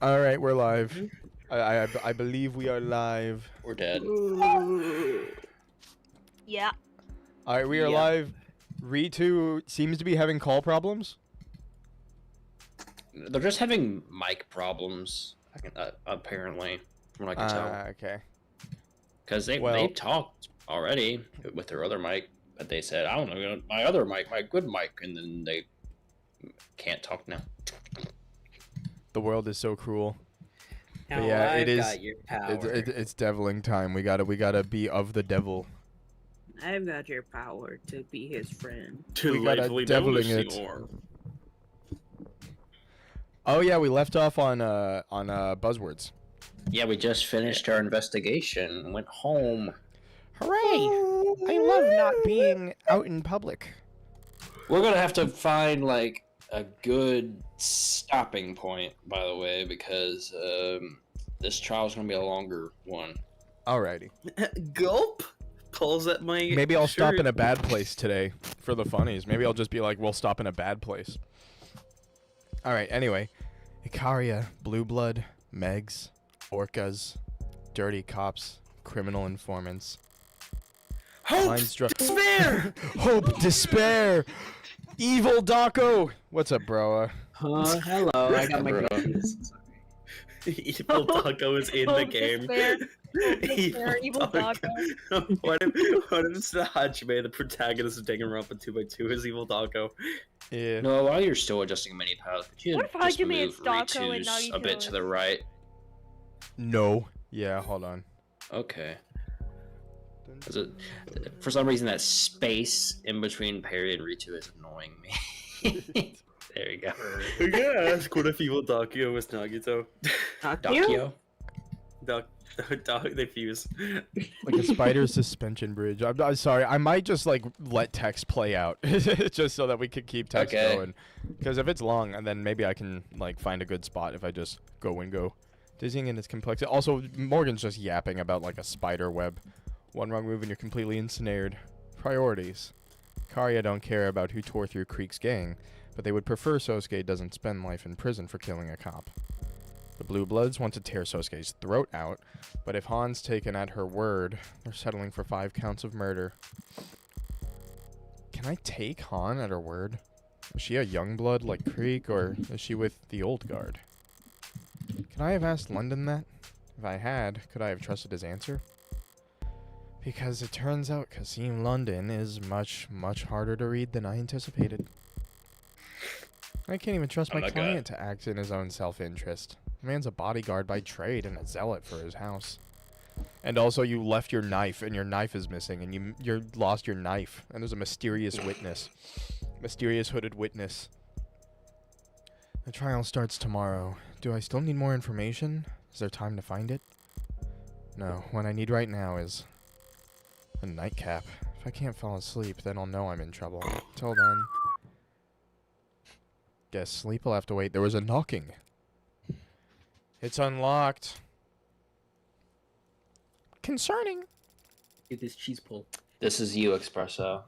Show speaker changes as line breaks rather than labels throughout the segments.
All right, we're live. I believe we are live.
We're dead.
Yeah.
All right, we are
Yeah.
live. Ritu seems to be having call problems.
They're just having mic problems, apparently, from what I can tell.
Okay.
Because they
well-
talked already with their other mic, but they said, I don't know, my other mic, my good mic, and then they can't talk now.
The world is so cruel.
Now
yeah,
I've
it is-
got your power.
It's deviling time. We gotta be of the devil.
I've got your power to be his friend.
We gotta deviling it. Oh yeah, we left off on buzzwords.
Yeah, we just finished our investigation and went home.
Hooray! I love not being out in public.
We're gonna have to find, like, a good stopping point, by the way, because this trial's gonna be a longer one.
Alrighty.
Gulp pulls at my.
Maybe I'll stop
shirt.
in a bad place today for the funnies. Maybe I'll just be like, we'll stop in a bad place. Alright, anyway. Icaria, Blue Blood, Megs, Orcas, Dirty Cops, Criminal Informants.
Hope,
Mine's
despair.
Hope, Despair! Evil Daco! What's up, bro?
Hello. I got my
Bro.
cookies.
Evil Taco is in the
Hope,
game.
despair, despair, evil Taco.
what if Hajime, the protagonist of Danganronpa 2x2, is Evil Taco?
Yeah.
No, while you're still adjusting menu paths, could you
What if
just
Hajime
move
is Dako and
Ritu's a
Nagito
bit
is-
to the right?
No. Yeah, hold on.
Okay. Is it, for some reason, that space in between Perry and Ritu is annoying me. There you go.
Yeah, that's cool if Evil Taco was Nagito.
Dakio?
They fuse.
Like a spider suspension bridge. I'm sorry. I might just like let text play out, just so that we could keep text
Okay.
going. Because if it's long, and then maybe I can like find a good spot if I just go and go. Dizzying in its complexity. Also, Morgan's just yapping about like a spider web. One wrong move and you're completely ensnared. Priorities. Karya don't care about who tore through Creek's gang, but they would prefer Sosuke doesn't spend life in prison for killing a cop. The Blue Bloods want to tear Sosuke's throat out, but if Han's taken at her word, they're settling for 5 counts of murder. Can I take Han at her word? Is she a young blood like Creek, or is she with the old guard? Could I have asked London that? If I had, could I have trusted his answer? Because it turns out Kasim London is much, much harder to read than I anticipated. I can't even trust
I'm
my
that guy.
client to act in his own self-interest. The man's a bodyguard by trade and a zealot for his house. And also you left your knife and your knife is missing and you lost your knife and there's a mysterious witness. Mysterious hooded witness. The trial starts tomorrow. Do I still need more information? Is there time to find it? No, what I need right now is a nightcap. If I can't fall asleep, then I'll know I'm in trouble. Till then, guess sleep will have to wait. There was a knocking. It's unlocked. Concerning.
Get this cheese pull.
This is you, Espresso.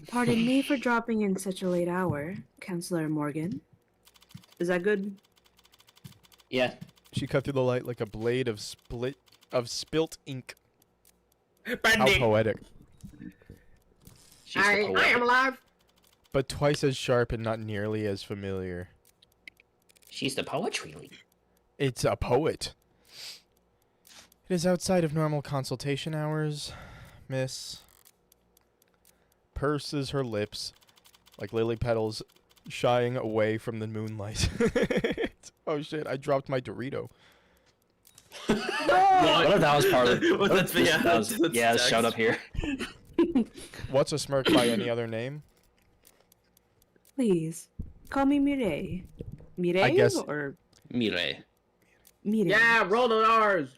Pardon me for dropping in such a late hour, Counselor Morgan.
Is that good?
Yeah.
She cut through the light like a blade of spilt ink. How
Brandy!
poetic.
She's the poet.
alive.
But twice as sharp and not nearly as familiar.
She's the poetry lead.
It's a poet. It is outside of normal consultation hours, miss. Purses her lips like lily petals shying away from the moonlight. Oh shit, I dropped my Dorito.
What if that was part of the...
Well, that's- yeah,
that was,
that's
yeah,
text.
showed up here.
What's a smirk by any other name?
Please, call me Mireille. Mireille
I guess-
or
Mire.
Mireille?
Yeah, roll the R's.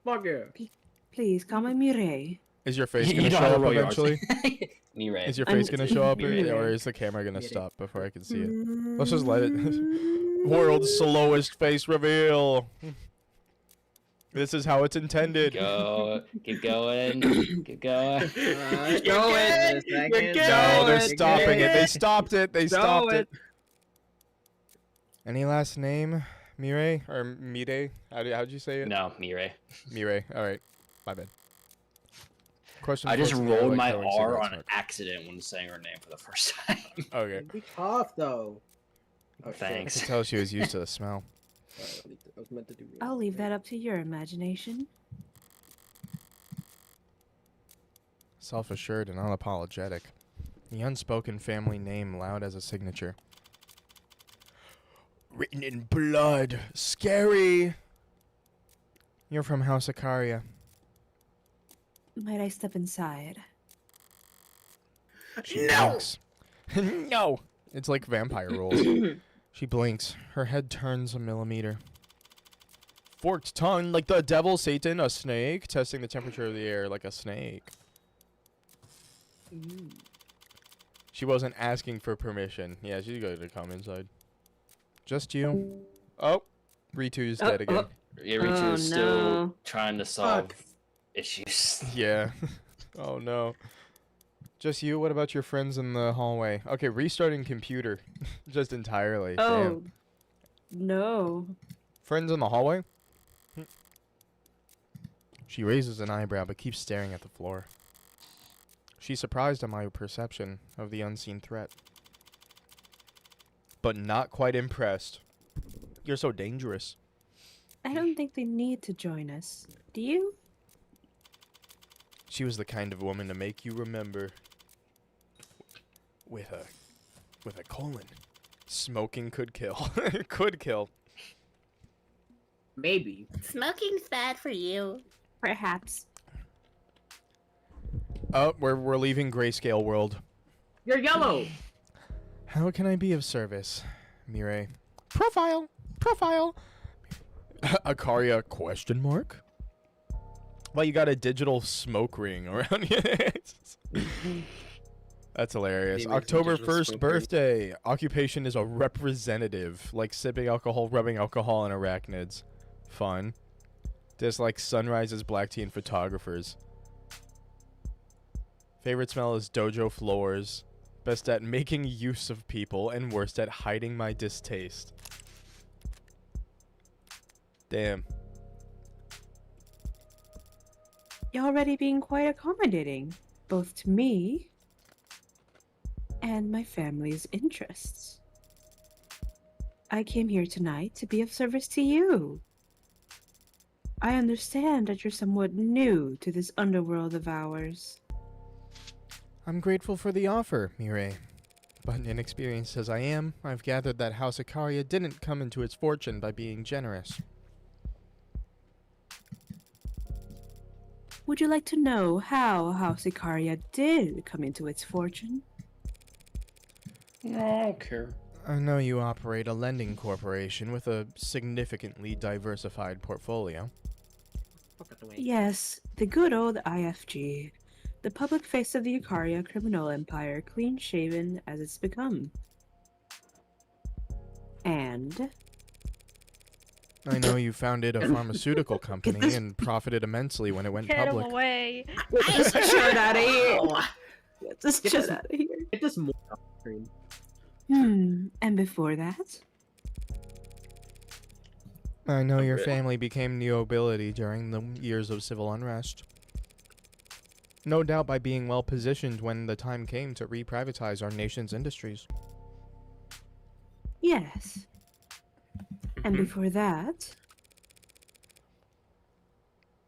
Fuck yeah.
Please, call me Mireille.
Is your face
You
gonna
know
show
how to
up
roll your R's.
eventually?
Mire.
Is your
I'm-
face gonna show up,
Mireille.
or is the camera gonna
Mireille.
stop before I can see it? Let's just let it. World's slowest face reveal. This is how it's intended.
Go. Keep going. Keep going.
You're
Go
good!
in.
You're good!
No, they're
You're
stopping it. They stopped it. They stopped it. Any last name? Mire or Mire? How'd you say it?
No, Mire.
Mire. All right, my bad. Question.
I just
for Sierra,
rolled
like
my
throwing
R
cigarette
on
smoke.
accident when saying her name for the first time.
Okay.
Be tough though. Oh, shit.
I
Thanks.
could tell she was used to the smell.
Sorry, I was meant to do.
I'll leave that up to your imagination.
Self-assured and unapologetic. The unspoken family name loud as a signature. Written in blood. Scary. You're from House Ikaria.
Might I step inside?
She blinks. No! It's like vampire rules. She blinks. Her head turns a millimeter. Forked tongue like the devil, Satan, a snake. Testing the temperature of the air like a snake. She wasn't asking for permission. Yeah, she's going to come inside. Just you. Oh, Ritu's dead again.
Irichu
Oh,
is still
no.
trying to solve issues.
Yeah. Oh no. Just you? What about your friends in the hallway? Okay, restarting computer. Just entirely.
Oh,
Damn.
no.
Friends in the hallway? She raises an eyebrow but keeps staring at the floor. She's surprised at my perception of the unseen threat. But not quite impressed. You're so dangerous.
I don't think they need to join us. Do you?
She was the kind of woman to make you remember. With a colon. Smoking could kill. Could kill.
Maybe.
Smoking's bad for you.
Perhaps.
Oh, we're leaving Grayscale World.
You're yellow.
How can I be of service, Mire? Profile. Ikaria ? Well, you got a digital smoke ring around you. That's hilarious.
He makes a
October
digital
1st
smoke ring.
birthday. Occupation is a representative, like sipping alcohol, rubbing alcohol on arachnids. Fun. Dislike sunrises, black tea, and photographers. Favorite smell is dojo floors. Best at making use of people, and worst at hiding my distaste. Damn.
You're already being quite accommodating, both to me and my family's interests. I came here tonight to be of service to you. I understand that you're somewhat new to this underworld of ours.
I'm grateful for the offer, Mire. But inexperienced as I am, I've gathered that House Ikaria didn't come into its fortune by being generous.
Would you like to know how House Ikaria did come into its fortune?
No, I don't care.
I know you operate a lending corporation with a significantly diversified portfolio.
Fuck out the way.
Yes, the good old IFG. The public face of the Ikaria criminal empire, clean-shaven as it's become. And
I know you founded a pharmaceutical company and profited immensely when it went
Get him
public.
away.
just shut out of here. Just
Get
shut
this-
out of here.
Get this more off the screen.
And before that?
I know your
bit.
family became nobility during the years of civil unrest. No doubt by being well positioned when the time came to reprivatize our nation's industries.
Yes. And
Mhm.
before that?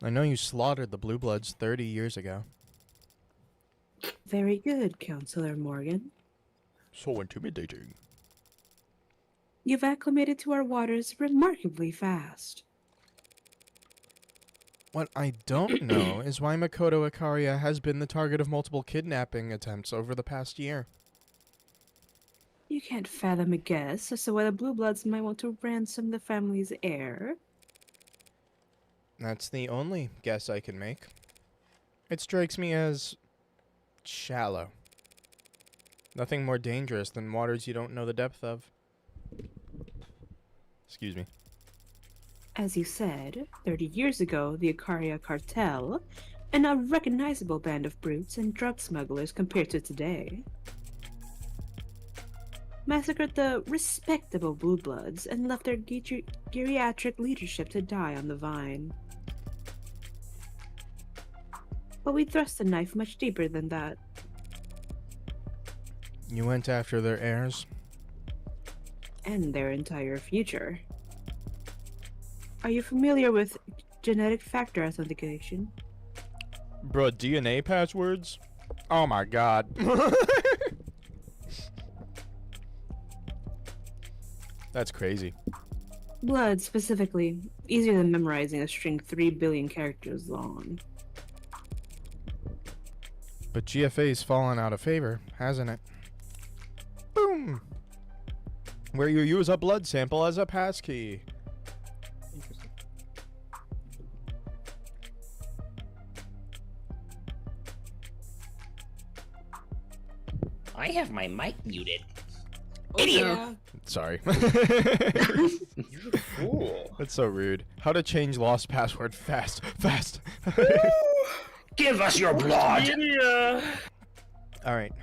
I know you slaughtered the Blue Bloods 30 years ago.
Very good, Counselor Morgan.
So intimidating.
You've acclimated to our waters remarkably fast.
What I don't know is why Makoto Ikaria has been the target of multiple kidnapping attempts over the past year.
You can't fathom a guess as to why the Blue Bloods might want to ransom the family's heir.
That's the only guess I can make. It strikes me as shallow. Nothing more dangerous than waters you don't know the depth of. Excuse me.
As you said, 30 years ago, the Ikaria cartel, an unrecognizable band of brutes and drug smugglers compared to today. massacred the respectable Blue Bloods and left their geriatric leadership to die on the vine. But we thrust the knife much deeper than that.
You went after their heirs?
And their entire future. Are you familiar with genetic factor authentication?
Bruh, DNA passwords? Oh my god. That's crazy.
Blood, specifically, easier than memorizing a string 3 billion characters long.
But GFA's fallen out of favor, hasn't it? Boom! Where you use a blood sample as a passkey.
Interesting.
I have my mic muted.
Idiot.
Sorry.
You're a fool.
That's so rude. How to change lost password fast. Fast.
Give us your blood.
Media.
Alright.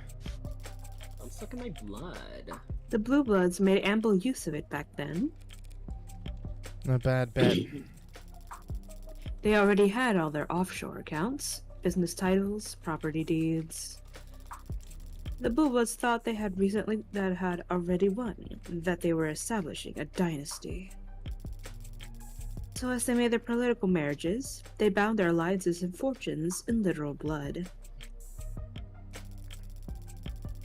I'm sucking my blood.
The Blue Bloods made ample use of it back then.
Not bad bet.
They already had all their offshore accounts, business titles, property deeds. The Blue Bloods thought they had already won, that they were establishing a dynasty. So as they made their political marriages, they bound their alliances and fortunes in literal blood.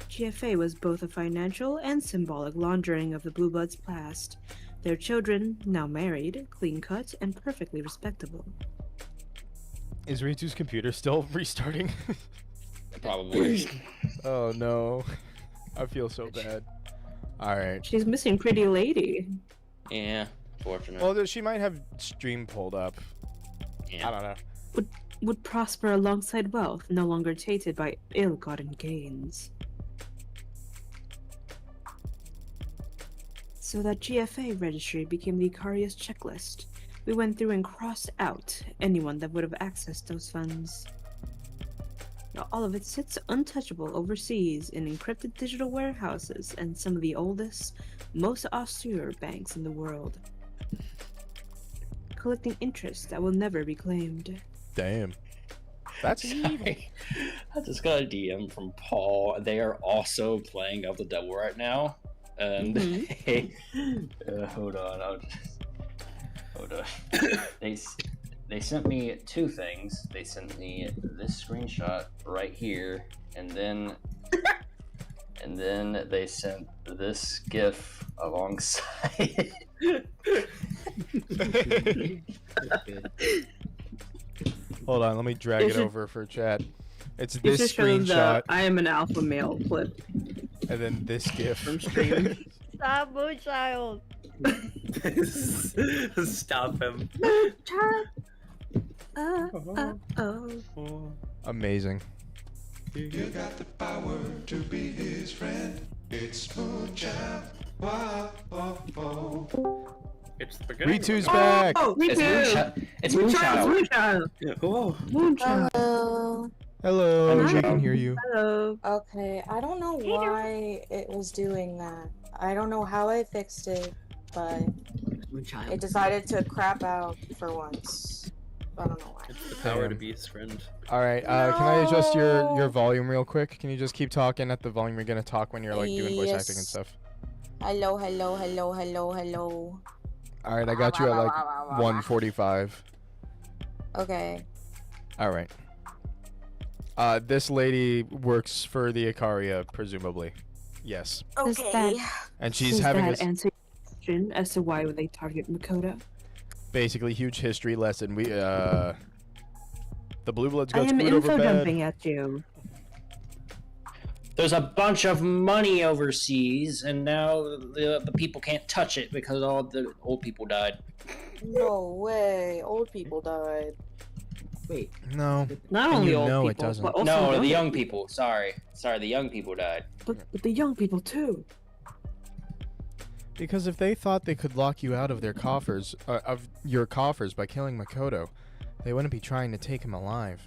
GFA was both a financial and symbolic laundering of the Blue Bloods' past, their children, now married, clean-cut, and perfectly respectable.
Is Ritu's computer still restarting?
Probably.
Oh no. I feel so bad. Alright.
She's missing Pretty Lady.
Yeah, fortunate.
Well, she might have stream pulled up.
yeah.
I don't know.
Would prosper alongside wealth, no longer tainted by ill-gotten gains. So that GFA registry became the Icarius checklist. We went through and crossed out anyone that would have accessed those funds. Now all of it sits untouchable overseas in encrypted digital warehouses and some of the oldest, most austere banks in the world. Collecting interest that will never be claimed.
Damn. That's evil.
Sorry. I just got a DM from Paul. They are also playing Of the Devil right now. And hold on, hold on. They sent me two things. They sent me this screenshot right here, and then they sent this GIF alongside.
Hold on, let me drag
You
it
should-
over for chat. It's
You
this
should show them
screenshot
the I am an alpha male clip.
and then this GIF.
From stream.
Stop, Moonchild.
Stop him.
Oh.
Amazing.
You got the power to be his friend. It's Moonchild. Wow, oh, oh.
It's the beginning.
Ritu's back.
Oh, me
It's
too.
Moonchild. It's Moonchild.
Moonchild.
Yeah. Oh.
Moonchild.
Hello.
Hello,
Hi.
we can hear you.
Hello.
Okay, I don't know why it was doing that. I don't know how I fixed it, but
Moonchild.
it decided to crap out for once. I don't know why.
It's the power to
Damn.
be his friend.
All right, can I adjust your
No.
volume real quick? Can you just keep talking at the volume you're gonna talk when you're like doing voice acting and
Yes.
stuff?
Hello, hello, hello, hello, hello.
All right, I got you at like 145.
Okay.
All right. This lady works for the Icaria, presumably. Yes,
Does that-
and she's
Does
having
that
a
answer your question as to why would they target Makoto?
basically huge history lesson. We the Blue Bloods
I
got
am
screwed over
info
bad.
dumping at you.
There's a bunch of money overseas, and now the people can't touch it because all the old people died.
No way. Old people died.
Wait.
No,
Not
And
only
you
old
know
people,
it doesn't.
but also
No, the
young
young people. Sorry, the young people died.
But the young people too.
because if they thought they could lock you out of their coffers, of your coffers by killing Makoto, they wouldn't be trying to take him alive.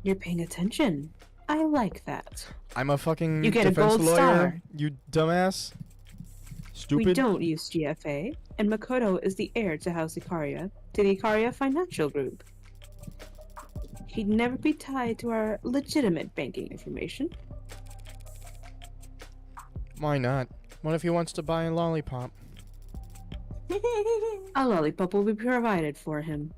You're paying attention. I like that.
I'm a fucking
You get a
defense
gold
lawyer.
star.
You dumbass. Stupid.
We don't use GFA, and Makoto is the heir to House Ikaria, to the Ikaria Financial Group. He'd never be tied to our legitimate banking information.
Why not? What if he wants to buy a lollipop?
A lollipop will be provided for him.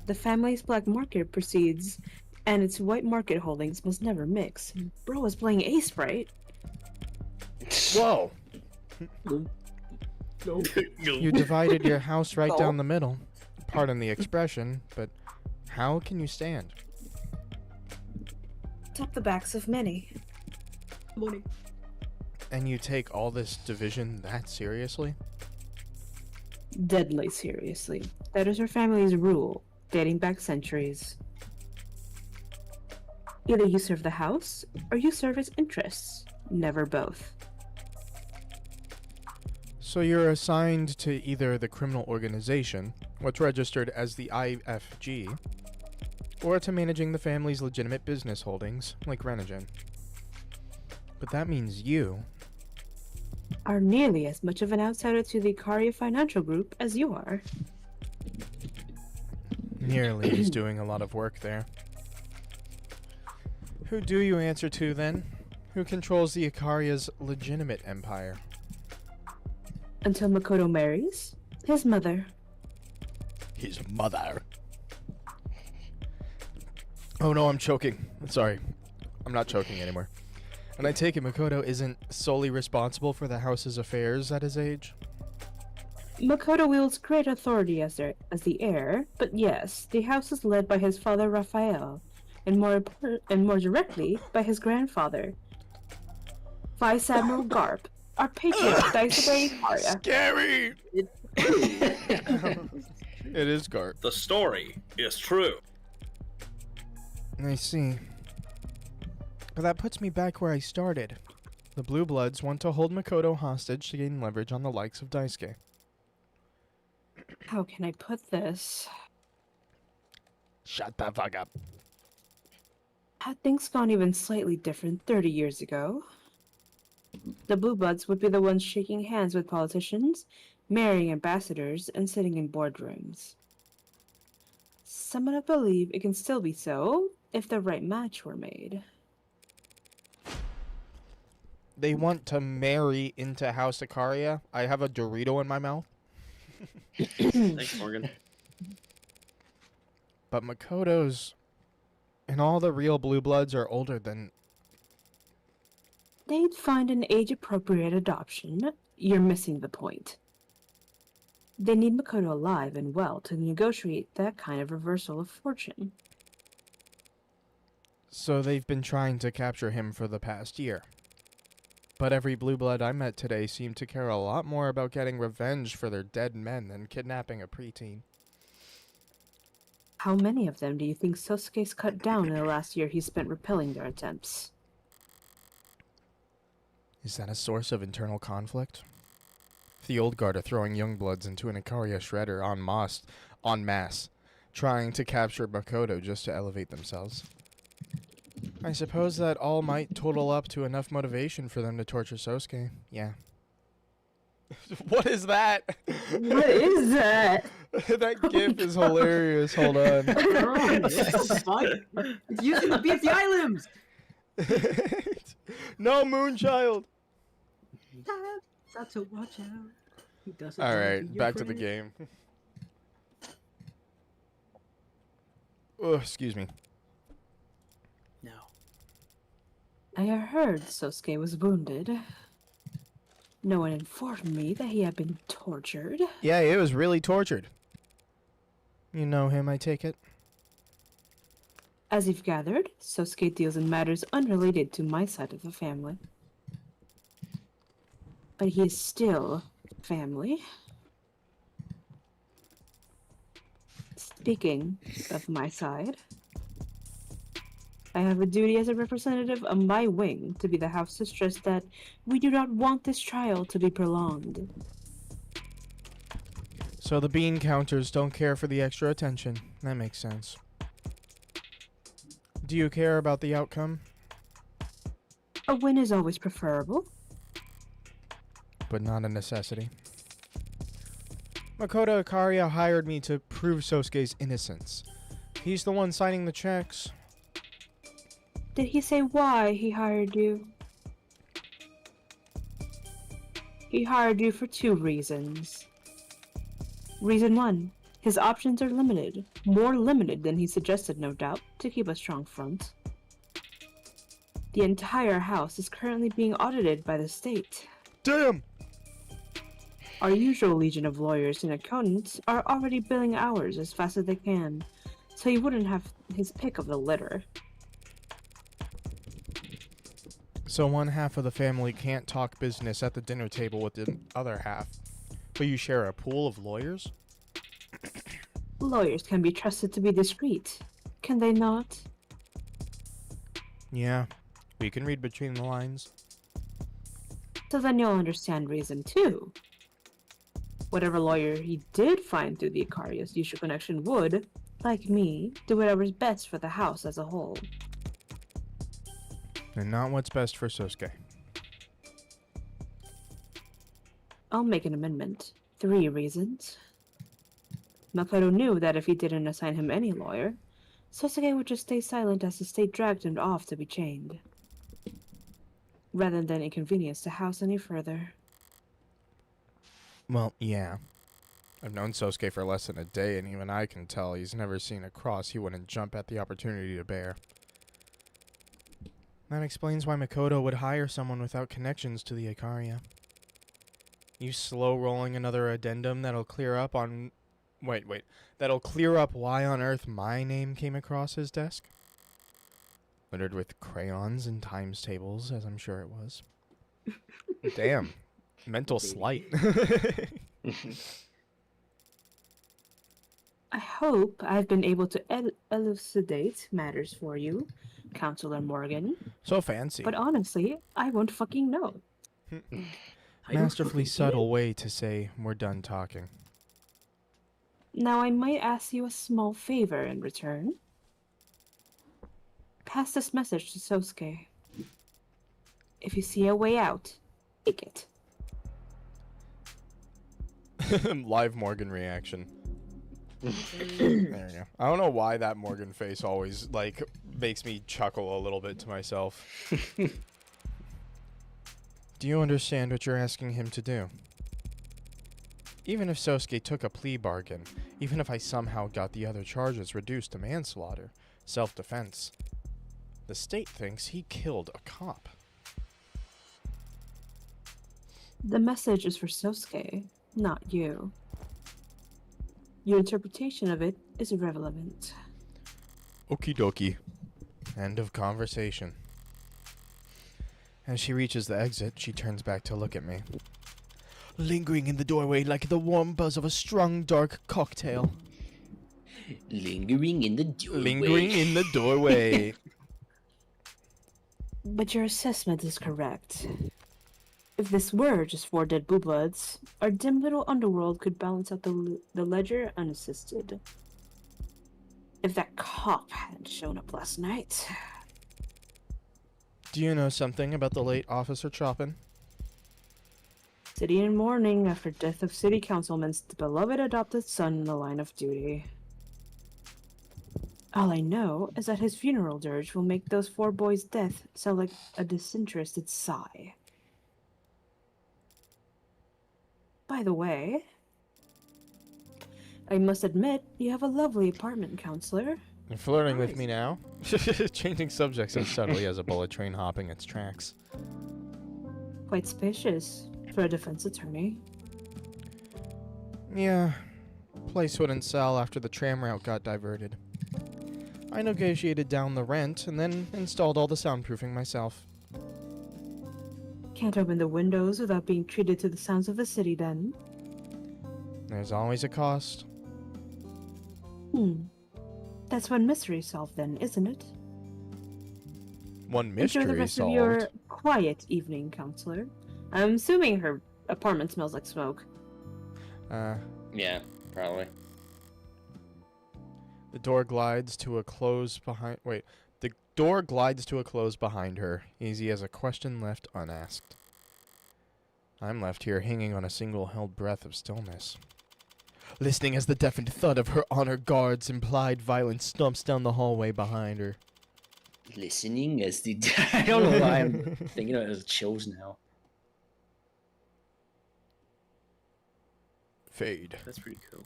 The family's black market proceeds, and its white market holdings must never mix. Bro is playing Ace, right?
Whoa!
No.
You divided your house right
No.
down the middle. Pardon the expression, but how can you stand?
Top the backs of many.
Morning.
And you take all this division that seriously?
Deadly seriously. That is her family's rule, dating back centuries. Either you serve the house, or you serve its interests. Never both.
So you're assigned to either the criminal organization, what's registered as the IFG, or to managing the family's legitimate business holdings, like Renogen. But that means you.
Are nearly as much of an outsider to the Ikaria Financial Group as you are.
Nearly is doing a lot of work there. Who do you answer to then? Who controls the Ikaria's legitimate empire?
Until Makoto marries, his mother.
His mother. Oh no, I'm choking. Sorry. I'm not choking anymore. And I take it Makoto isn't solely responsible for the house's affairs at his age?
Makoto wields great authority as the heir, but yes, the house is led by his father Raphael, and more directly by his grandfather, Vice Admiral Garp, our patriot Daisuke Ikaria.
Scary! It is Gart.
The story is true.
I see. But that puts me back where I started. The Blue Bloods want to hold Makoto hostage to gain leverage on the likes of Daisuke.
How can I put this?
Shut the fuck up.
Had things gone even slightly different 30 years ago, the Blue Bloods would be the ones shaking hands with politicians, marrying ambassadors, and sitting in boardrooms. Some would believe it can still be so if the right match were made.
They want to marry into House Ikaria. I have a Dorito in my mouth.
Thanks, Morgan.
But Makoto's and all the real Blue Bloods are older than...
They'd find an age-appropriate adoption. You're missing the point. They need Makoto alive and well to negotiate that kind of reversal of fortune.
So they've been trying to capture him for the past year. But every Blue Blood I met today seemed to care a lot more about getting revenge for their dead men than kidnapping a preteen.
How many of them do you think Sosuke's cut down in the last year he spent repelling their attempts?
Is that a source of internal conflict? If the old guard are throwing young bloods into an Ikaria shredder en masse, trying to capture Makoto just to elevate themselves. I suppose that all might total up to enough motivation for them to torture Sosuke. Yeah. What is that?
What is that?
That gif is hilarious. Hold on.
It's using the BFDI limbs.
No, Moonchild.
That's a watch out. He doesn't
All
wanna
right,
be your
back to the
friend.
game. Oh, excuse me.
No.
I heard Sosuke was wounded. No one informed me that he had been tortured.
Yeah, it was really tortured. You know him, I take it?
As you've gathered, Sosuke deals in matters unrelated to my side of the family. But he is still family. Speaking of my side, I have a duty as a representative of my wing to be the house to stress that we do not want this trial to be prolonged.
So the bean counters don't care for the extra attention. That makes sense. Do you care about the outcome?
A win is always preferable.
But not a necessity. Makoto Ikaria hired me to prove Sosuke's innocence. He's the one signing the checks.
Did he say why he hired you? He hired you for 2 reasons. Reason 1, his options are limited. More limited than he suggested, no doubt, to keep a strong front. The entire house is currently being audited by the state.
Damn!
Our usual legion of lawyers and accountants are already billing hours as fast as they can, so he wouldn't have his pick of the litter.
So one half of the family can't talk business at the dinner table with the other half, but you share a pool of lawyers?
Lawyers can be trusted to be discreet, can they not?
Yeah, we can read between the lines.
So then you'll understand reason 2. Whatever lawyer he did find through the Ikaria's Yusha connection would, like me, do whatever's best for the house as a whole.
And not what's best for Sosuke.
I'll make an amendment. 3 reasons. Makoto knew that if he didn't assign him any lawyer, Sosuke would just stay silent as the state dragged him off to be chained, rather than inconvenience the house any further.
Well, yeah. I've known Sosuke for less than a day, and even I can tell he's never seen a cross he wouldn't jump at the opportunity to bear. That explains why Makoto would hire someone without connections to the Ikaria. You slow-rolling another addendum that'll clear up on... Wait. That'll clear up why on earth my name came across his desk? Littered with crayons and times tables, as I'm sure it was. Damn. Mental slight.
I hope I've been able to elucidate matters for you, Counselor Morgan.
So fancy.
But honestly, I won't fucking know.
Masterfully subtle way to say we're done talking.
Now I might ask you a small favor in return. Pass this message to Sosuke. If you see a way out, take it.
Live Morgan reaction. There you go. I don't know why that Morgan face always, like, makes me chuckle a little bit to myself. Do you understand what you're asking him to do? Even if Sosuke took a plea bargain, even if I somehow got the other charges reduced to manslaughter, self-defense, the state thinks he killed a cop.
The message is for Sosuke, not you. Your interpretation of it is irrelevant.
Okie dokie. End of conversation. As she reaches the exit, she turns back to look at me. Lingering in the doorway like the warm buzz of a strong, dark cocktail.
Lingering in the doorway.
Lingering in the doorway.
But your assessment is correct. If this were just 4 dead blue bloods, our dim little underworld could balance out the ledger unassisted. If that cop hadn't shown up last night...
Do you know something about the late Officer Chopin?
City in mourning after death of city councilman's beloved adopted son in the line of duty. All I know is that his funeral dirge will make those 4 boys' death sound like a disinterested sigh. By the way, I must admit, you have a lovely apartment, Counselor.
You're flirting with me now? Changing subjects as subtly as a bullet train hopping its tracks.
Quite spacious for a defense attorney.
Yeah, place wouldn't sell after the tram route got diverted. I negotiated down the rent and then installed all the soundproofing myself.
Can't open the windows without being treated to the sounds of the city, then.
There's always a cost.
That's one mystery solved, then, isn't it?
One mystery
Enjoy the rest
solved.
of your quiet evening, Counselor. I'm assuming her apartment smells like smoke.
Yeah, probably.
The door glides to a close behind... Wait. The door glides to a close behind her, easy as a question left unasked. I'm left here hanging on a single held breath of stillness, listening as the deafened thud of her honor guard's implied violence stomps down the hallway behind her.
Listening as the I don't know why I'm thinking of it as chills now.
Fade.
That's pretty cool.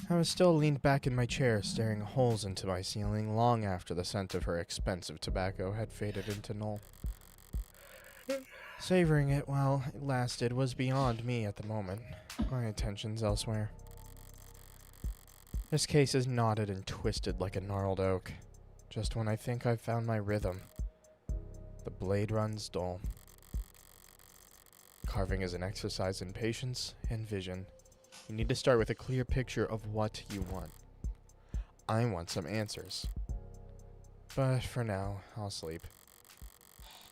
I was still leaned back in my chair, staring holes into my ceiling long after the scent of her expensive tobacco had faded into null. Savoring it while it lasted was beyond me at the moment. My attention's elsewhere. This case is knotted and twisted like a gnarled oak. Just when I think I've found my rhythm, the blade runs dull. Carving is an exercise in patience and vision. You need to start with a clear picture of what you want. I want some answers. But for now, I'll sleep.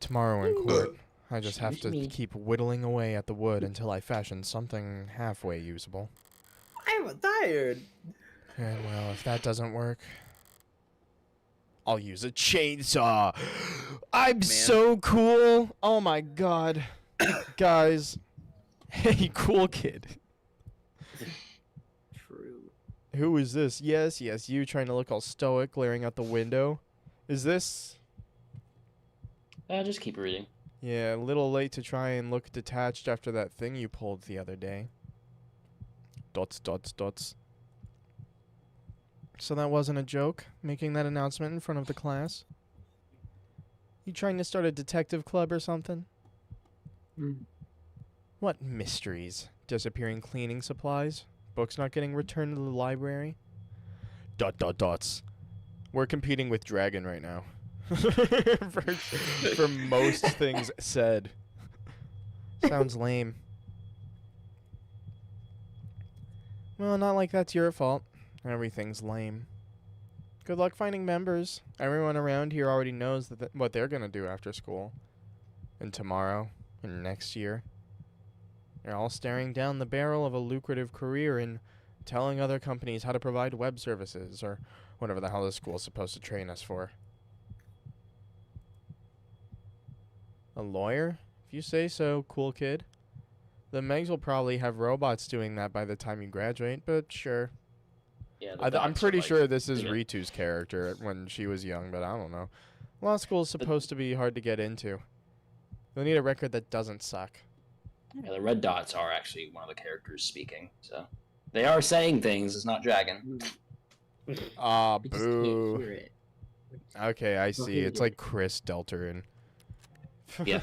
Tomorrow in court, I just have to keep whittling away at the wood until I fashion something halfway usable.
I'm tired.
And well, if that doesn't work, I'll use a chainsaw. I'm so cool. Oh my god. Guys. Hey, cool kid.
True.
Who is this? Yes, you trying to look all stoic, glaring out the window. Is this...
Just keep reading.
Yeah, a little late to try and look detached after that thing you pulled the other day. Dots, dots, dots. So that wasn't a joke, making that announcement in front of the class? You trying to start a detective club or something? What mysteries? Disappearing cleaning supplies? Books not getting returned to the library? Dot, dot, dots. We're competing with Dragon right now. for most things said. Sounds lame. Well, not like that's your fault. Everything's lame. Good luck finding members. Everyone around here already knows what they're gonna do after school. And tomorrow. And next year. They're all staring down the barrel of a lucrative career in telling other companies how to provide web services, or whatever the hell this school's supposed to train us for. A lawyer? If you say so, cool kid. The Megs will probably have robots doing that by the time you graduate, but sure.
Yeah,
I'm pretty sure this is Ritu's character when she was young, but I don't know. Law school is supposed to be hard to get into. You'll need a record that doesn't suck.
Yeah, the red dots are actually one of the characters speaking, so they are saying things. It's not Dragon.
Ah,
You just can't
boo.
hear it.
Okay, I see.
Okay,
It's
good.
like Chris Delterin.
Yeah.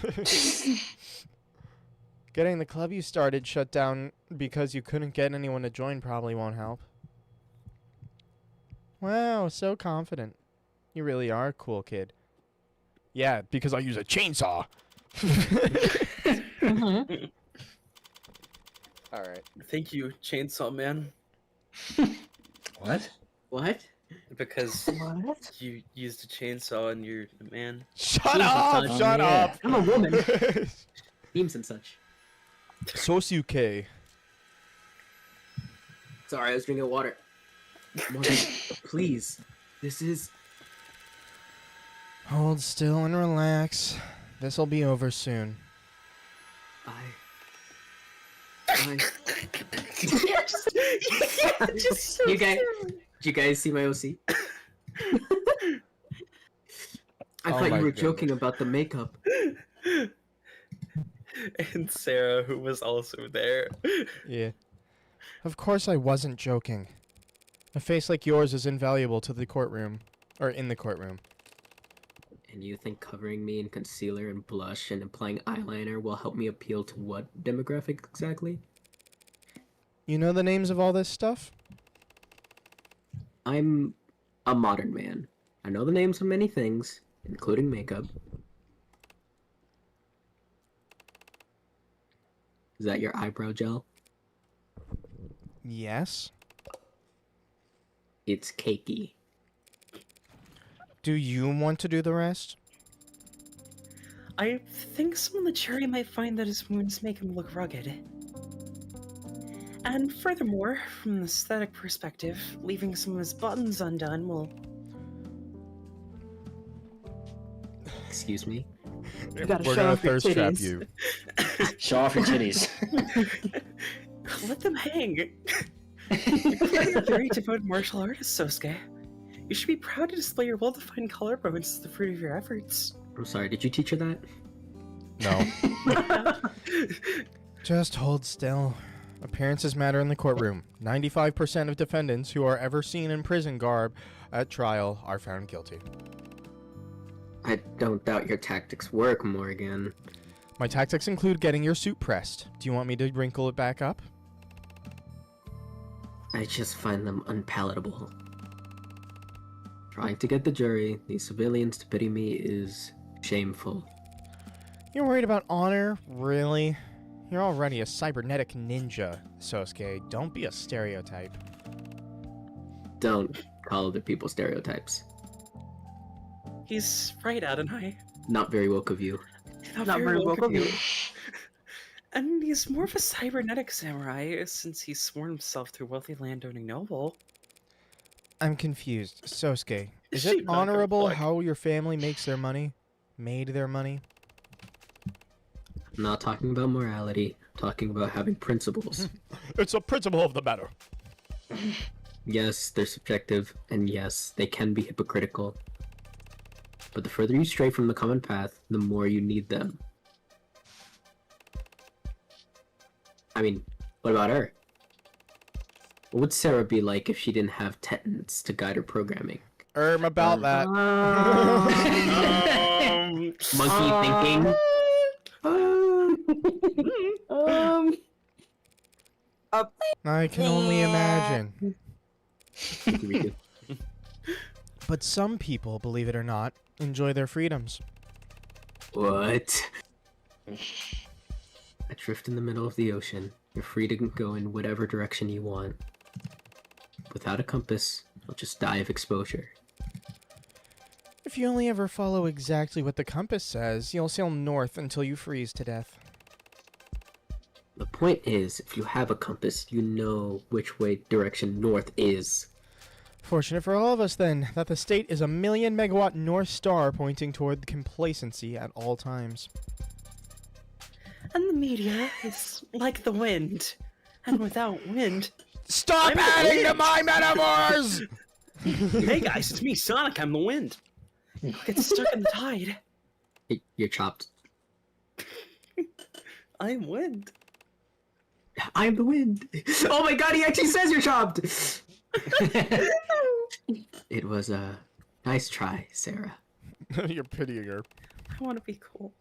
Getting the club you started shut down because you couldn't get anyone to join probably won't help. Wow, so confident. You really are a cool kid. Yeah, because I use a chainsaw. Alright.
Thank you, Chainsaw Man,
What?
What?
because
What?
you used a chainsaw and you're a man.
Shut up!
Chainsaw.
Shut
Yeah.
up!
I'm a woman. Themes and such.
Sosuke.
Sorry, I was drinking water. Mother, please. This is.
Hold still and relax. This'll be over soon.
You guys, did you guys see my OC? I
Oh
thought
my
you were
goodness.
joking about the makeup.
And Sarah, who was also there.
Yeah. Of course I wasn't joking. A face like yours is invaluable to the courtroom. Or in the courtroom.
And you think covering me in concealer and blush and applying eyeliner will help me appeal to what demographic exactly?
You know the names of all this stuff?
I'm a modern man. I know the names of many things, including makeup. Is that your eyebrow gel?
Yes.
It's cakey.
Do you want to do the rest?
I think some of the cherry might find that his wounds make him look rugged. And furthermore, from an aesthetic perspective, leaving some of his buttons undone will
Excuse me.
You gotta
We're
show
gonna
off your
thirst trap
titties.
you.
Show off your titties.
Let them hang. You're a very devoted martial artist, Sosuke. You should be proud to display your well-defined collarbones as the fruit of your efforts.
I'm sorry, did you teach her that?
No. Just hold still. Appearances matter in the courtroom. 95% of defendants who are ever seen in prison garb at trial are found guilty.
I don't doubt your tactics work, Morgan.
My tactics include getting your suit pressed. Do you want me to wrinkle it back up?
I just find them unpalatable. Trying to get the jury, these civilians to pity me is shameful.
You're worried about honor? Really? You're already a cybernetic ninja, Sosuke. Don't be a stereotype.
Don't call other people stereotypes.
He's right, Adonai.
Not very woke of you.
Not very woke of you.
And he's more of a cybernetic samurai since he's sworn himself to a wealthy landowning noble.
I'm confused. Sosuke, is
She
it
not gonna
honorable
fuck.
how your family makes their money? Made their money?
I'm not talking about morality, I'm talking about having principles.
It's a principle of the matter.
Yes, they're subjective, and yes, they can be hypocritical. But the further you stray from the common path, the more you need them. I mean, what about her? What would Sarah be like if she didn't have Tetons to guide her programming?
About that.
Monkey thinking?
I can only imagine. But some people, believe it or not, enjoy their freedoms.
What? Adrift in the middle of the ocean, you're free to go in whatever direction you want. Without a compass, you'll just die of exposure.
If you only ever follow exactly what the compass says, you'll sail north until you freeze to death.
The point is, if you have a compass, you know which way direction north is.
Fortunate for all of us, then, that the state is a 1,000,000 megawatt North Star pointing toward complacency at all times.
And the media is like the wind. And without wind...
Stop
I'm
adding
the
to my metaphors!
Hey guys, it's me, Sonic, I'm the wind. Get stuck in the tide.
You're chopped.
I'm wind.
I'm the wind. Oh my god, he actually says you're chopped! It was a nice try, Sarah.
You're pitying her.
I want to be cool.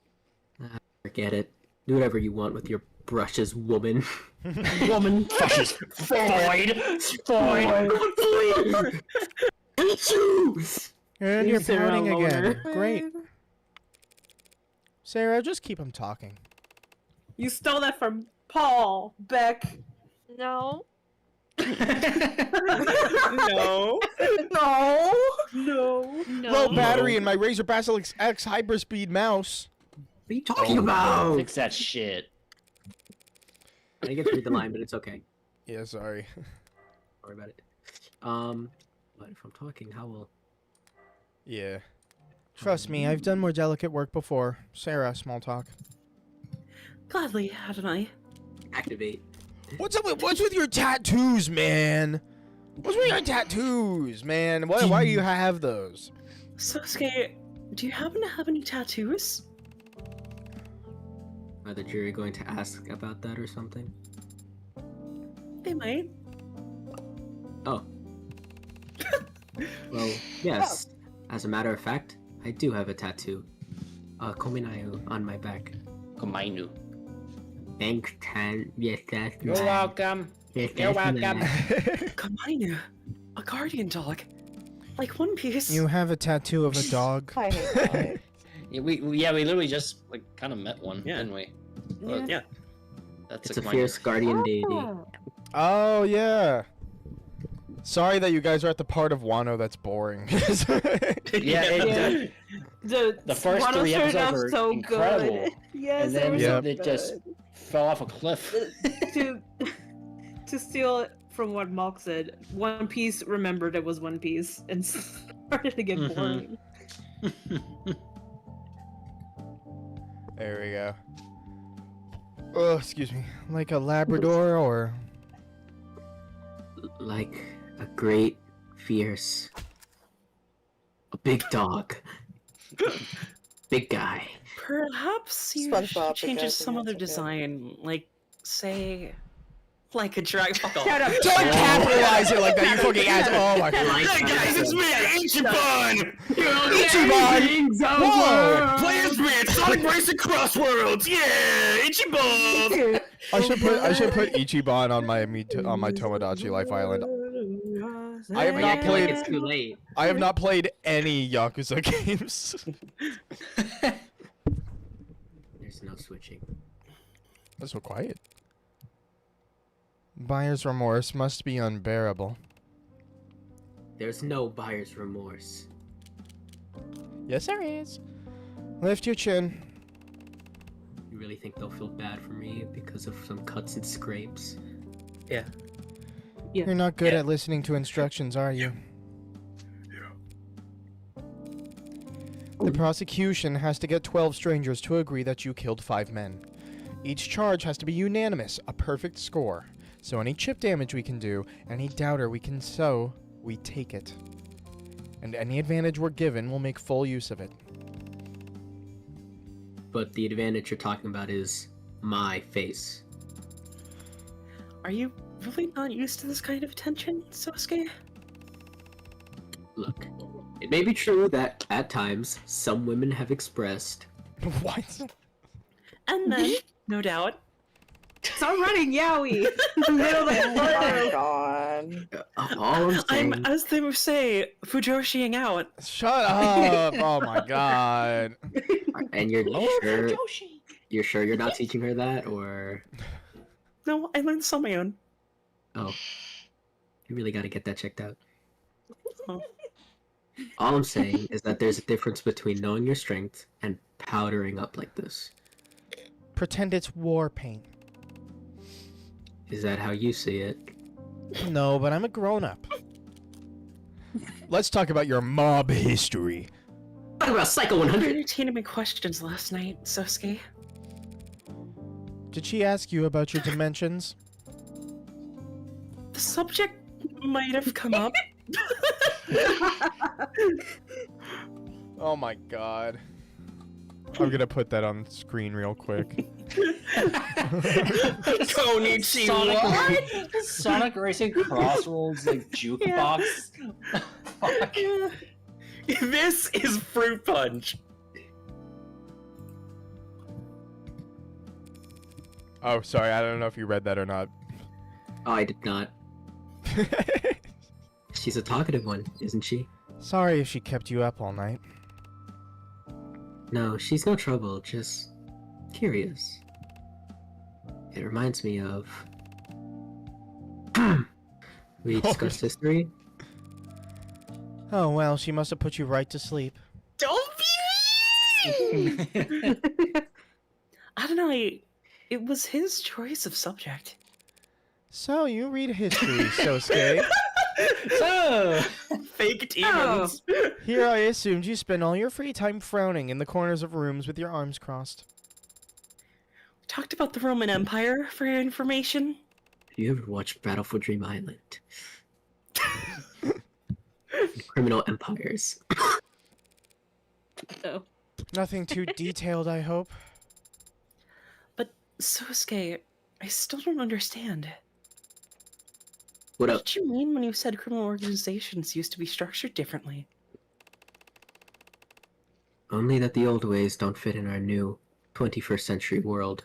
Forget it. Do whatever you want with your brushes, woman.
Woman. Brushes. Void. Void.
Hate you!
And
You
you're
Sarah
pouting again.
loner.
Great. Sarah, just keep him talking.
You stole that from Paul, Beck.
No.
No.
No. No.
No.
Low battery in my Razer Basilisk X hyperspeed mouse.
What are you talking about?
Fix that shit.
I didn't get to read the line, but it's okay.
Yeah, sorry.
Don't worry about it. But if I'm talking, how will...
Yeah. Trust me, I've done more delicate work before. Sarah, small talk.
Gladly, Adonai.
Activate.
What's with your tattoos, man? What's with your tattoos, man? Why do you have those?
Sosuke, do you happen to have any tattoos?
Are the jury going to ask about that or something?
They might.
Oh. Well, yes. As a matter of fact, I do have a tattoo. Kominayu on my back.
Komainu.
Thanks, Tan. Yes, that's
You're
mine.
welcome.
Yes,
You're
that's
welcome.
mine.
Komainu. A guardian dog. Like One Piece.
You have a tattoo of a dog.
I hate that.
Yeah, we literally just like kind of met one,
Yeah.
didn't we?
Yeah. Yeah.
That's
It's a
Komainu.
fierce guardian deity.
Oh, yeah. Sorry that you guys are at the part of Wano that's boring.
Yeah, the first
Wano
3
started
episodes
off
were
so
incredible,
good. Yes,
and
they
then
were so
it just
good.
fell off a cliff.
to steal it from what Malk said, One Piece remembered it was One Piece and started to get
Mhm.
boring.
There we go. Oh, excuse me. Like a Labrador or...
Like a great, fierce, a big dog, big guy.
Perhaps you
SpongeBob
should change
again,
some
yeah,
other
it's okay.
design, like say, like a dragon. Fuck off.
Shut up.
Don't capitalize it like that, you fucking ass. Oh my god.
Like
Guys, it's me, Ichiban!
Ichiban! Whoa!
Players me, Sonic Racing Cross Worlds! Yeah, Ichiban!
I should put Ichiban on my Tomodachi Life Island. I have
But
not
I feel like
played.
it's too late.
I have not played any Yakuza games.
There's no switching.
That's so quiet. Buyer's remorse must be unbearable.
There's no buyer's remorse.
Yes, there is. Lift your chin.
You really think they'll feel bad for me because of some cuts and scrapes?
Yeah.
You're not good at listening to instructions, are you? The prosecution has to get 12 strangers to agree that you killed 5 men. Each charge has to be unanimous, a perfect score. So any chip damage we can do, any doubter we can sow, we take it. And any advantage we're given, we'll make full use of it.
But the advantage you're talking about is my face.
Are you really not used to this kind of attention, Sosuke?
Look, it may be true that at times some women have expressed
What?
And then, no doubt,
Stop running, Yowie! In the middle of the
Oh my
photo.
god.
all I'm saying.
I'm, as they would say, Fujoshiing out.
Shut up! Oh my god.
And you're sure you're not teaching her that, or
No, I learned this on my own.
oh, you really got to get that checked out.
Oh.
All I'm saying is that there's a difference between knowing your strength and powdering up like this.
Pretend it's war paint.
Is that how you see it?
No, but I'm a grown-up. Let's talk about your mob history.
Talk about Psycho
You
100.
entertaining my questions last night, Sosuke.
Did she ask you about your dimensions?
The subject might have come up.
Oh my god. I'm gonna put that on screen real quick.
Konnichiwa. Sonic Racing Crossroads like jukebox. Fuck.
This is fruit punch.
Oh, sorry, I don't know if you read that or not.
Oh, I did not. She's a talkative one, isn't she?
Sorry if she kept you up all night.
No, she's no trouble, just curious. It reminds me of... we discussed history?
Oh well, she must have put you right to sleep.
Don't be. I don't know. It was his choice of subject.
So you read history, Sosuke.
So,
Fake demons.
Here I assumed you spend all your free time frowning in the corners of rooms with your arms crossed.
We talked about the Roman Empire for your information.
Have you ever watched Battle for Dream Island? Criminal empires.
Nothing too detailed, I hope.
But Sosuke, I still don't understand.
What
What
up?
did you mean when you said criminal organizations used to be structured differently?
Only that the old ways don't fit in our new 21st century world.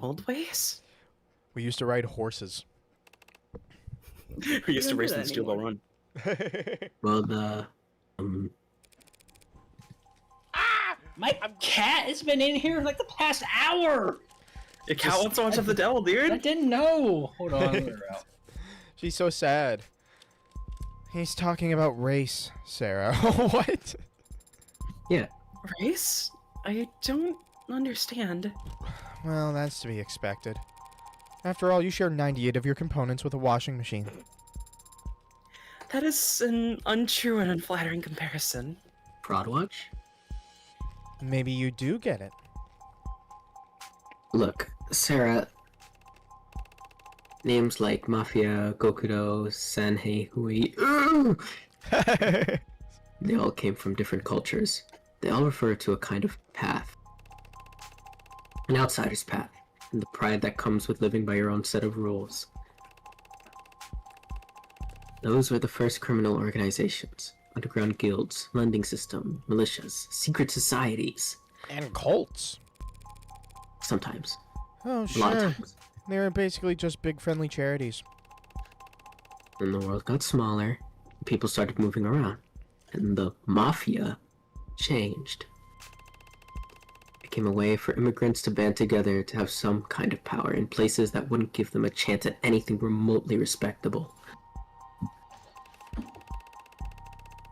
Old ways?
We used to ride horses.
We used to
don't
race
do
in
that
Steel Ball
anymore.
Run.
Well, the...
my cat has been in here like the past hour.
Your cat wants to watch of the devil,
I
dude.
didn't know. Hold on. let her out.
She's so sad. He's talking about race, Sarah. What?
Race? I don't understand.
Well, that's to be expected. After all, you share 98 of your components with a washing machine.
That is an untrue and unflattering comparison.
Fraud Watch?
Maybe you do get it.
Look, Sarah. Names like Mafia, Gokudo, Sanhei, Hui. They all came from different cultures. They all refer to a kind of path. An outsider's path, and the pride that comes with living by your own set of rules. Those were the first criminal organizations. Underground guilds, lending system, militias, secret societies.
And cults.
Sometimes.
Oh,
A lot of
sure.
times.
They were basically just big friendly charities.
Then the world got smaller, and people started moving around. And the mafia changed. It became a way for immigrants to band together to have some kind of power in places that wouldn't give them a chance at anything remotely respectable.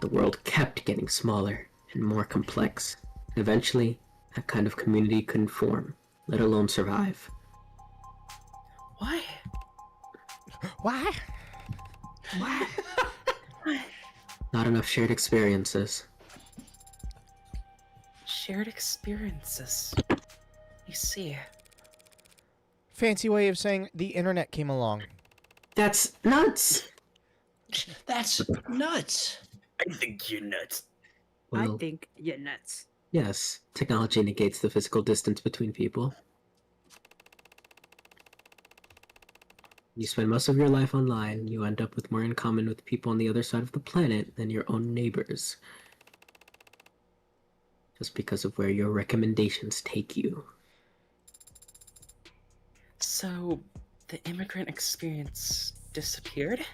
The world kept getting smaller and more complex. Eventually, that kind of community couldn't form, let alone survive.
Why?
Why?
Why?
Not enough shared experiences.
Shared experiences. You see.
Fancy way of saying the internet came along.
That's nuts!
That's nuts.
I think you're nuts.
Well,
I think you're nuts.
yes, technology negates the physical distance between people. You spend most of your life online, you end up with more in common with people on the other side of the planet than your own neighbors. Just because of where your recommendations take you.
So, the immigrant experience disappeared?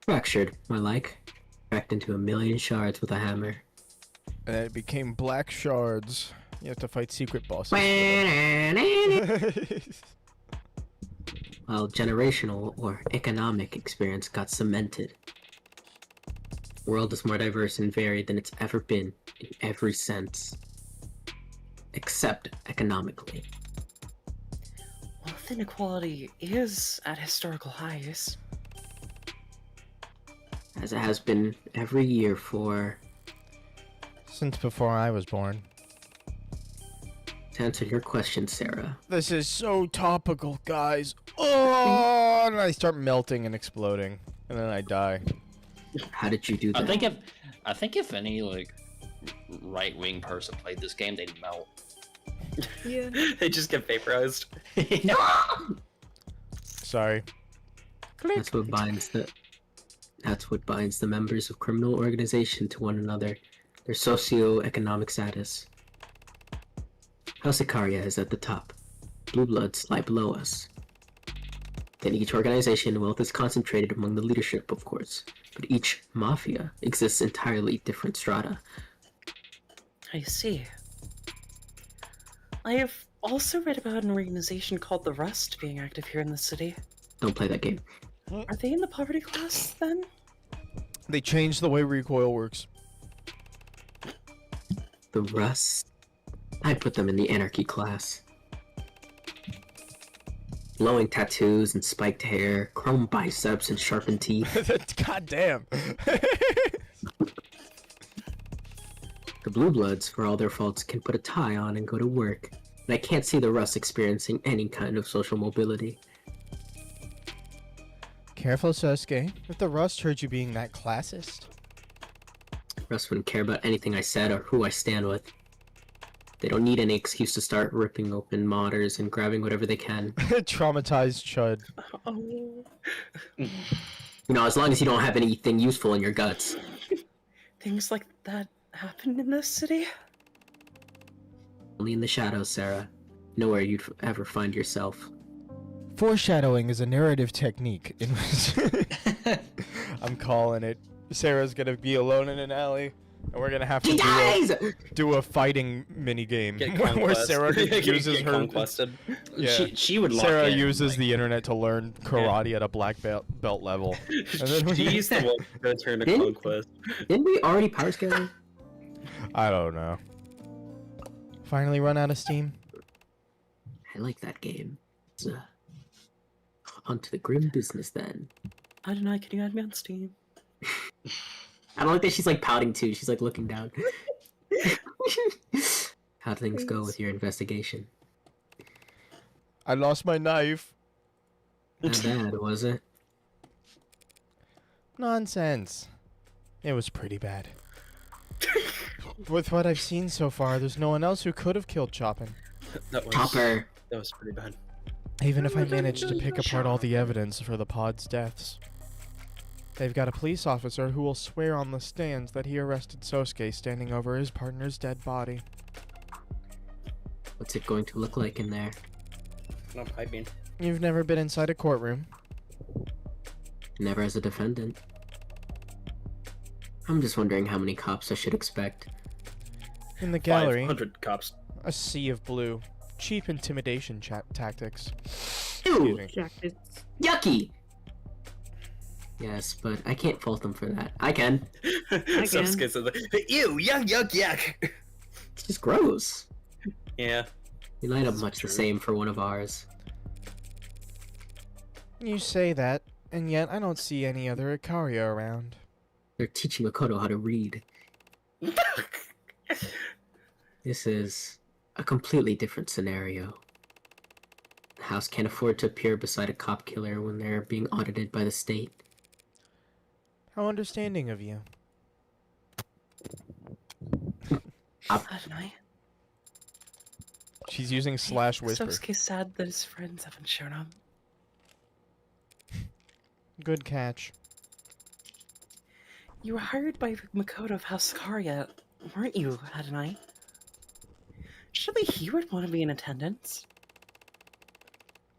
Fractured, more like. Cracked into a million shards with a hammer.
And it became black shards. You have to fight secret bosses.
While generational or economic experience got cemented. The world is more diverse and varied than it's ever been in every sense. Except economically.
Wealth inequality is at historical highs.
As it has been every year for...
Since before I was born.
To answer your question, Sarah.
This is so topical, guys. Oh, and I start melting and exploding, and then I die.
How did you do that?
I think if any like right wing person played this game, they'd melt.
Yeah.
They just get vaporized.
Sorry.
That's what binds the members of criminal organization to one another. Their socio-economic status. House Icaria is at the top. Blue Bloods lie below us. In each organization, wealth is concentrated among the leadership, of course, but each mafia exists entirely different strata.
I see. I have also read about an organization called the Rust being active here in the city.
Don't play that game.
Are they in the poverty class then?
They changed the way recoil works.
The Rust? I put them in the anarchy class. Glowing tattoos and spiked hair, chrome biceps and sharpened teeth.
God damn.
The Blue Bloods, for all their faults, can put a tie on and go to work. And I can't see the Rust experiencing any kind of social mobility.
Careful, Sasuke. If the Rust heard you being that classist.
Rust wouldn't care about anything I said or who I stand with. They don't need any excuse to start ripping open modders and grabbing whatever they can.
Traumatized Chud.
Oh.
You know, as long as you don't have anything useful in your guts.
Things like that happen in this city?
Only in the shadows, Sarah. Nowhere you'd ever find yourself.
Foreshadowing is a narrative technique in which I'm calling it. Sarah's gonna be alone in an alley, and we're gonna have to do a fighting mini game where Sarah uses her.
Conquested.
Yeah.
She would. Lock
Sarah
in,
uses
like,
the internet to learn karate at a black belt level. And then
She's the one gonna turn to conquest.
Didn't we already power scale?
I don't know. Finally run out of steam.
I like that game. So, on to the grim business then.
I don't know, can you add me on Steam?
I don't like that she's like pouting too. She's like looking down. How'd things go with your investigation?
I lost my knife.
Not bad, was it?
Nonsense. It was pretty bad. With what I've seen so far, there's no one else who could have killed Chopin.
Topper.
That was pretty bad.
Even if I managed to pick apart all the evidence for the pod's deaths. They've got a police officer who will swear on the stands that he arrested Sosuke standing over his partner's dead body.
What's it going to look like in there?
No piping.
You've never been inside a courtroom?
Never as a defendant. I'm just wondering how many cops I should expect.
In the gallery,
500 cops.
a sea of blue. Cheap intimidation tactics.
Ew!
Jackets.
Yucky! Yes, but I can't fault them for that. I can.
Sosuke said that. Ew, yuck, yuck, yuck.
It's just gross.
Yeah.
We light up
That's
much
true.
the same for one of ours.
You say that, and yet I don't see any other Ikaria around.
They're teaching Makoto how to read. This is a completely different scenario. The house can't afford to appear beside a cop killer when they're being audited by the state.
How understanding of you.
Adonai.
She's using slash whisper.
Sosuke's sad that his friends haven't shown up.
Good catch.
You were hired by Makoto of House Sakaria, weren't you, Adonai? Surely he would want to be in attendance.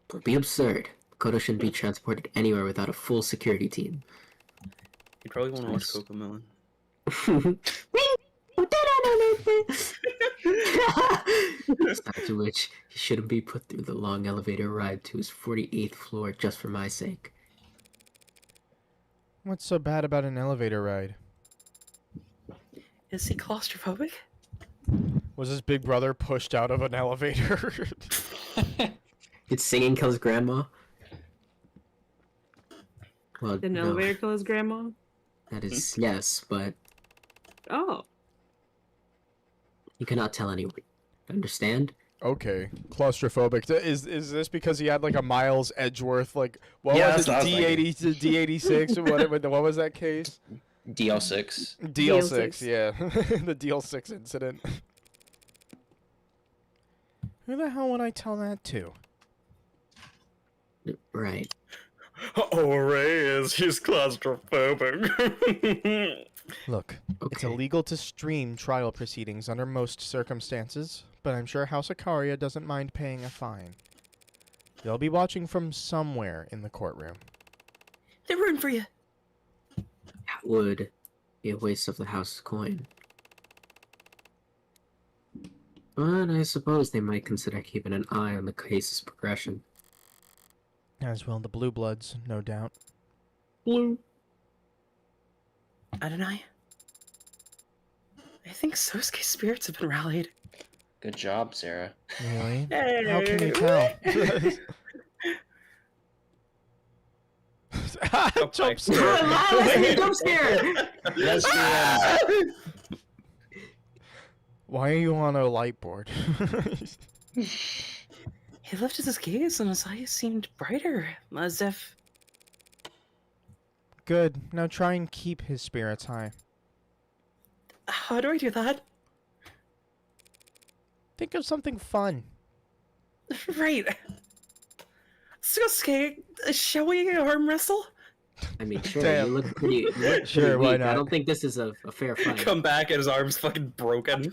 It would be absurd. Makoto shouldn't be transported anywhere without a full security team.
You probably want to watch
Nice.
Cocomelon.
After which, he shouldn't be put through the long elevator ride to his 48th floor just for my sake.
What's so bad about an elevator ride?
Is he claustrophobic?
Was his big brother pushed out of an elevator?
Did singing kill his grandma? Well,
Did an
no,
elevator kill his grandma?
that is yes, but
Oh.
you cannot tell anyone. Understand?
Okay, claustrophobic. Is this because he had like a Miles Edgeworth like what
Yeah,
was it
that's what I was
D80 D86 or whatever? What was that case?
DL6.
DL6, yeah, the DL6 incident. Who the hell would I tell that to?
Right.
Oh, Reyes, he's claustrophobic.
Look, it's
Okay.
illegal to stream trial proceedings under most circumstances, but I'm sure House Ikaria doesn't mind paying a fine. They'll be watching from somewhere in the courtroom.
They're rooting for you.
That would be a waste of the house's coin. But I suppose they might consider keeping an eye on the case's progression.
As will the Blue Bloods, no doubt.
Blue.
Adonai. I think Sosuke's spirits have been rallied.
Good job, Sarah.
Really?
Hey.
How can you tell? Jump scare.
Jump scare!
Let's
Why are you on a light board?
He lifted his gaze and his eyes seemed brighter, as if...
Good. Now try and keep his spirits high.
How do I do that?
Think of something fun.
Right. Sosuke, shall we arm wrestle?
I mean, sure,
Damn.
you look pretty, you look
Sure,
pretty
why
weak.
not?
I don't think this is a fair fight.
Come back and his arm's fucking broken.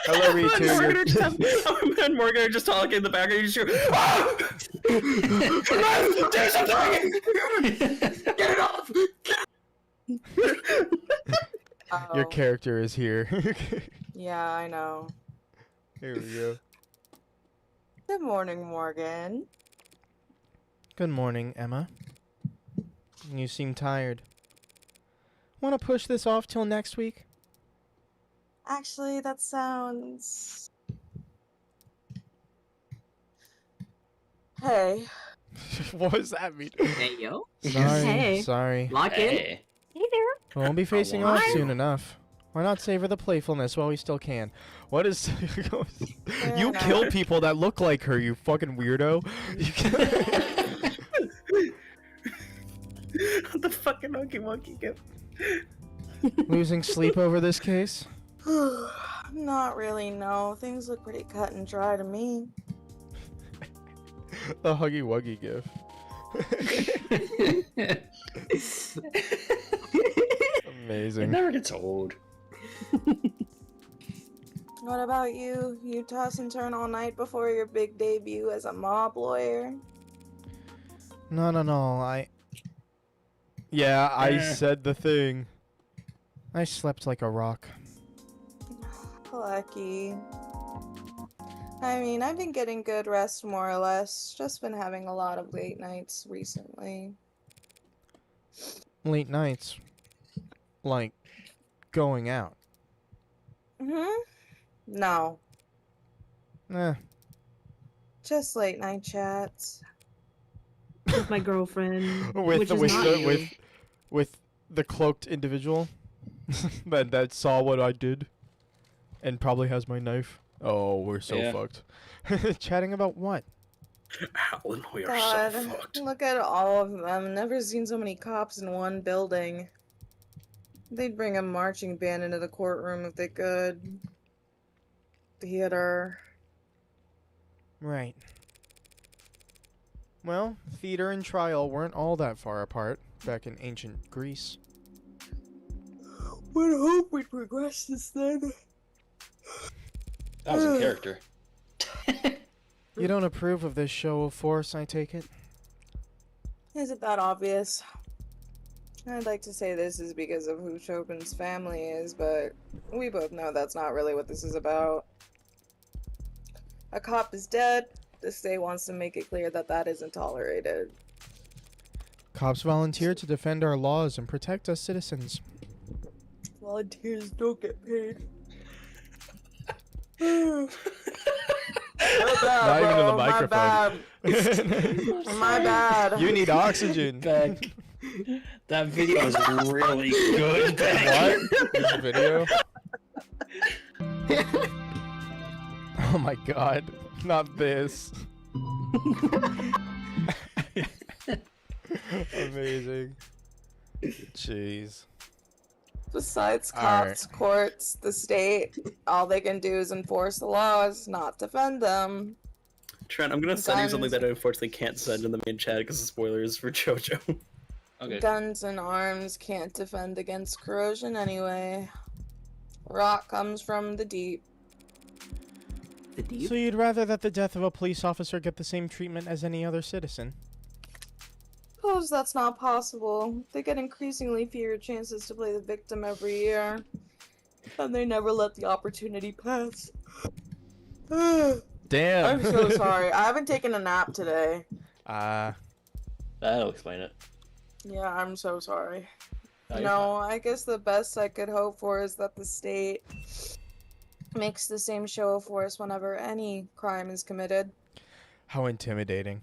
Hello, Ritu.
Morgan
You're-
are just, and Morgan are just talking in the background. You just hear, "Ah! Do something! Get it off!"
Your
Oh,
character is here.
yeah, I know.
Here we go.
Good morning, Morgan.
Good morning, Emma. You seem tired. Want to push this off till next week?
Actually, that sounds... Hey.
What does that mean?
Hey, yo.
Sorry,
Hey.
sorry.
Lock in.
Hey.
Hey there.
We won't be facing off soon enough. Why not savor the playfulness while we still can? What is... you
no.
kill people that look like her, you fucking weirdo.
The fucking Huggy Wuggy gift.
Losing sleep over this case?
Not really, no. Things look pretty cut and dry to me.
The Huggy Wuggy gif.
It
Amazing.
never gets old.
What about you? You toss and turn all night before your big debut as a mob lawyer?
No, Yeah, I said the thing. I slept like a rock.
Lucky. I mean, I've been getting good rest more or less. Just been having a lot of late nights recently.
Late nights. Like, going out.
No.
Eh.
Just late night chats.
With my girlfriend.
With
which
the,
is
with
not
the,
you.
with the cloaked individual that saw what I did and probably has my knife. Oh, we're so fucked. Chatting about what?
Alan, we are
God,
so fucked.
look at all of them. Never seen so many cops in one building. They'd bring a marching band into the courtroom if they could. Theater.
Right. Well, theater and trial weren't all that far apart back in ancient Greece.
Would hope we'd progress this then.
That was in character.
You don't approve of this show of force, I take it?
Isn't that obvious? I'd like to say this is because of who Chopin's family is, but we both know that's not really what this is about. A cop is dead. The state wants to make it clear that that isn't tolerated.
Cops volunteer to defend our laws and protect us citizens.
Volunteers don't get paid.
Not even in the microphone.
My bad.
You need oxygen.
Beck, that video was really good, Beck.
What? This video? Oh my god. Not this. Amazing. Jeez.
Besides cops, courts, the state, all they can do is enforce the laws, not defend them.
Trent, I'm gonna send you something that I unfortunately can't send in the main chat because of spoilers for JoJo.
Okay.
Guns and arms can't defend against corrosion anyway. Rock comes from the deep.
The deep?
So you'd rather that the death of a police officer get the same treatment as any other citizen?
Suppose that's not possible. They get increasingly fewer chances to play the victim every year. And they never let the opportunity pass.
Damn.
I'm so sorry. I haven't taken a nap today.
That'll explain it.
Yeah, I'm so sorry.
No, you're
No, I guess the best I could hope for is that the state makes the same show of force whenever any crime is committed.
How intimidating.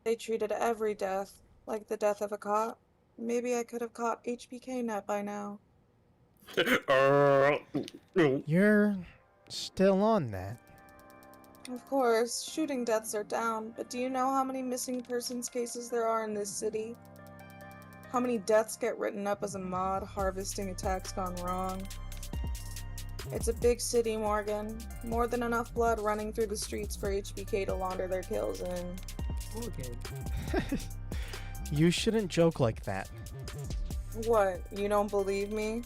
They treated every death like the death of a cop. Maybe I could have caught HBK net by now.
You're still on that.
Of course, shooting deaths are down, but do you know how many missing persons cases there are in this city? How many deaths get written up as a mod harvesting attacks gone wrong? It's a big city, Morgan. More than enough blood running through the streets for HBK to launder their kills in.
You shouldn't joke like that.
What, you don't believe me?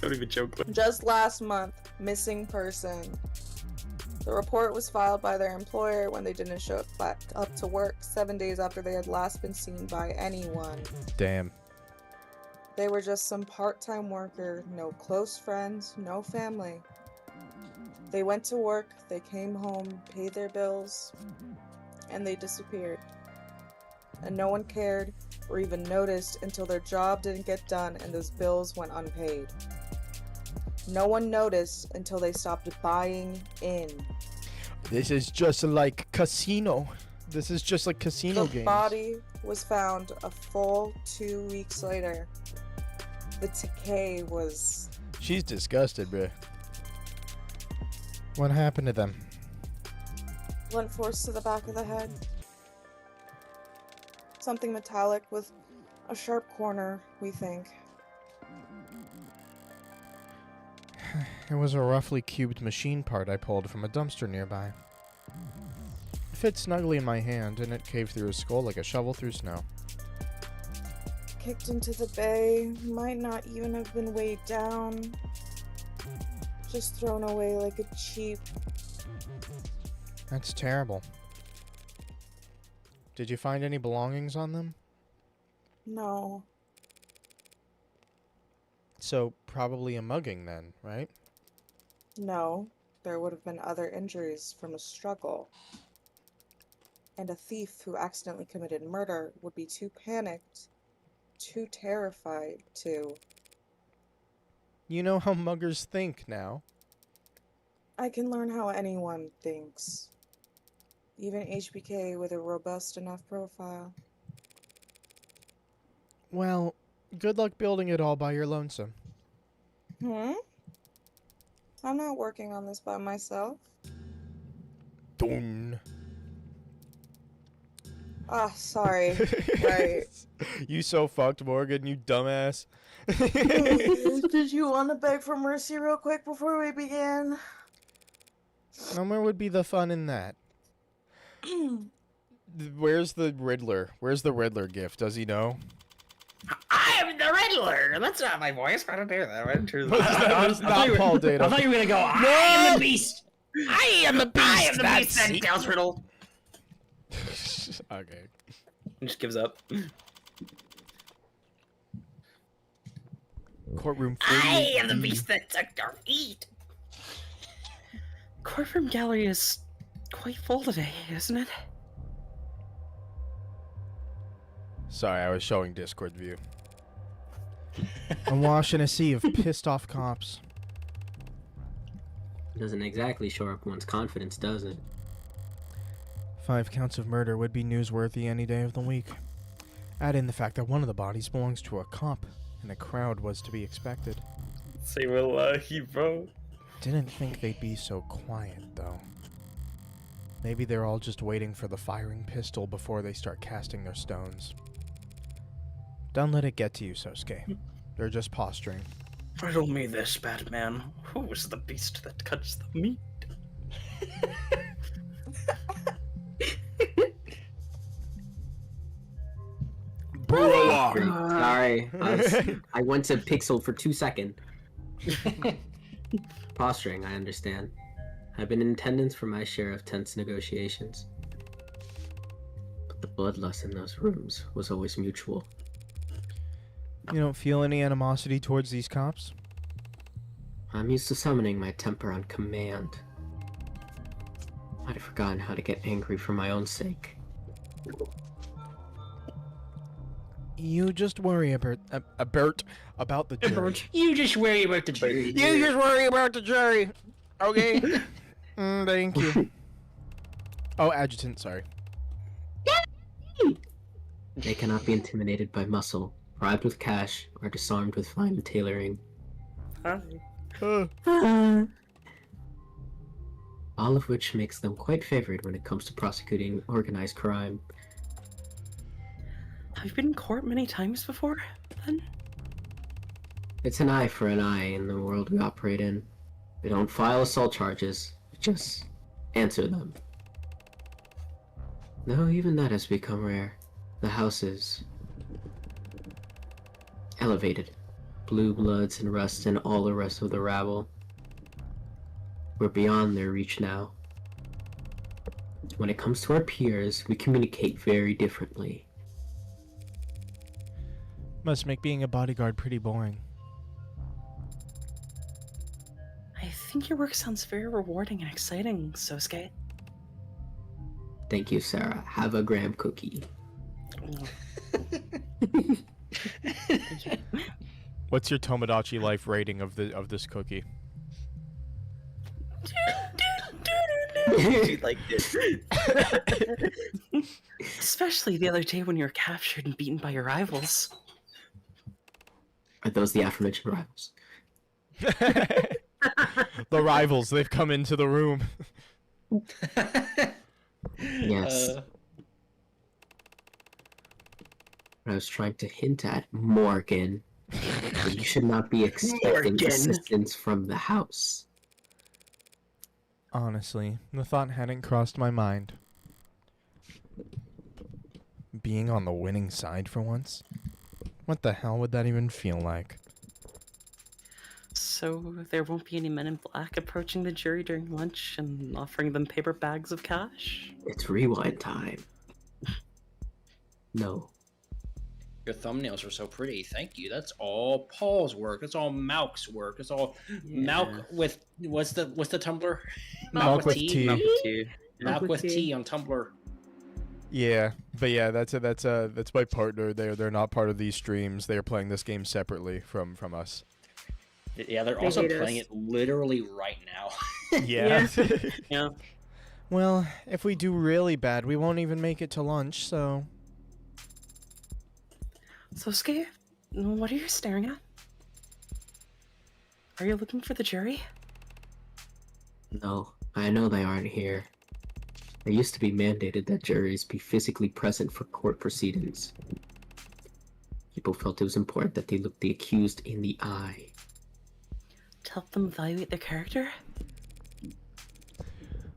Don't even joke.
Just last month, missing person. The report was filed by their employer when they didn't show back up to work 7 days after they had last been seen by anyone.
Damn.
They were just some part-time worker, no close friends, no family. They went to work, they came home, paid their bills, and they disappeared. And no one cared or even noticed until their job didn't get done and those bills went unpaid. No one noticed until they stopped buying in.
This is just like casino. This is just like casino
The
games.
body was found a full 2 weeks later. The Takei was...
She's disgusted, bruh. What happened to them?
blunt force to the back of the head. Something metallic with a sharp corner, we think.
It was a roughly cubed machine part I pulled from a dumpster nearby. It fit snugly in my hand, and it caved through his skull like a shovel through snow.
Kicked into the bay, might not even have been weighed down. Just thrown away like a cheap...
That's terrible. Did you find any belongings on them?
No.
So, probably a mugging then, right?
No. There would have been other injuries from a struggle. And a thief who accidentally committed murder would be too panicked, too terrified to...
You know how muggers think now.
I can learn how anyone thinks. Even HBK with a robust enough profile.
Well, good luck building it all by your lonesome.
I'm not working on this by myself.
Dun.
Ah, sorry. Right.
You so fucked, Morgan, you dumbass.
Did you want to beg for mercy real quick before we begin?
And where would be the fun in that? Where's the Riddler? Where's the Riddler gift? Does he know?
I am the Riddler! That's not my voice. I don't do that. I don't
Not Paul Dano.
I thought you were gonna go, I am the beast!
I am the beast! I am the beast that tells riddle.
Okay.
He just gives up.
Courtroom 48.
I am the beast that took our feet. Courtroom gallery is quite full today, isn't it?
Sorry, I was showing Discord view. I'm washing a sea of pissed off cops.
Doesn't exactly shore up one's confidence, does it?
5 counts of murder would be newsworthy any day of the week. Add in the fact that one of the bodies belongs to a cop, and a crowd was to be expected.
Say wallahi, bro.
Didn't think they'd be so quiet, though. Maybe they're all just waiting for the firing pistol before they start casting their stones. Don't let it get to you, Sosuke. They're just posturing.
Riddle me this, Batman. Who is the beast that cuts the meat?
Sorry, I went to Pixel for 2 seconds. Posturing, I understand. I've been in attendance for my share of tense negotiations. But the bloodlust in those rooms was always mutual.
You don't feel any animosity towards these cops?
I'm used to summoning my temper on command. I'd have forgotten how to get angry for my own sake.
You just worry about the jury.
You just worry about the jury.
You just worry about the jury. Okay. Thank you. Oh, adjutant, sorry.
They cannot be intimidated by muscle, bribed with cash, or disarmed with fine tailoring. All of which makes them quite favored when it comes to prosecuting organized crime.
Have you been in court many times before, then?
It's an eye for an eye in the world we operate in. We don't file assault charges, we just answer them. Though even that has become rare. The house is elevated. Blue bloods and rust and all the rest of the rabble. We're beyond their reach now. When it comes to our peers, we communicate very differently.
Must make being a bodyguard pretty boring.
I think your work sounds very rewarding and exciting, Sosuke.
Thank you, Sarah. Have a graham cookie.
What's your Tomodachi Life rating of this cookie?
She liked it. Especially the other day when you were captured and beaten by your rivals.
Are those the aforementioned rivals?
The rivals, they've come into the room.
Yes. I was trying to hint at Morgan. But you should not be expecting
Morgan.
assistance from the house.
Honestly, the thought hadn't crossed my mind. Being on the winning side for once? What the hell would that even feel like?
So there won't be any men in black approaching the jury during lunch and offering them paper bags of cash?
It's rewind time. No.
Your thumbnails are so pretty. Thank you. That's all Paul's work. That's all Malk's work. It's all Malk with what's the Tumblr?
Malk with T.
Malk with tea.
Malk with T on Tumblr.
Yeah, but yeah, that's my partner. They're not part of these streams. They are playing this game separately from us.
Yeah, they're
They
also
hate
playing
us.
it literally right now.
Yeah.
Yeah.
Well, if we do really bad, we won't even make it to lunch, so...
Sosuke, what are you staring at? Are you looking for the jury?
No, I know they aren't here. It used to be mandated that juries be physically present for court proceedings. People felt it was important that they look the accused in the eye.
To help them evaluate their character?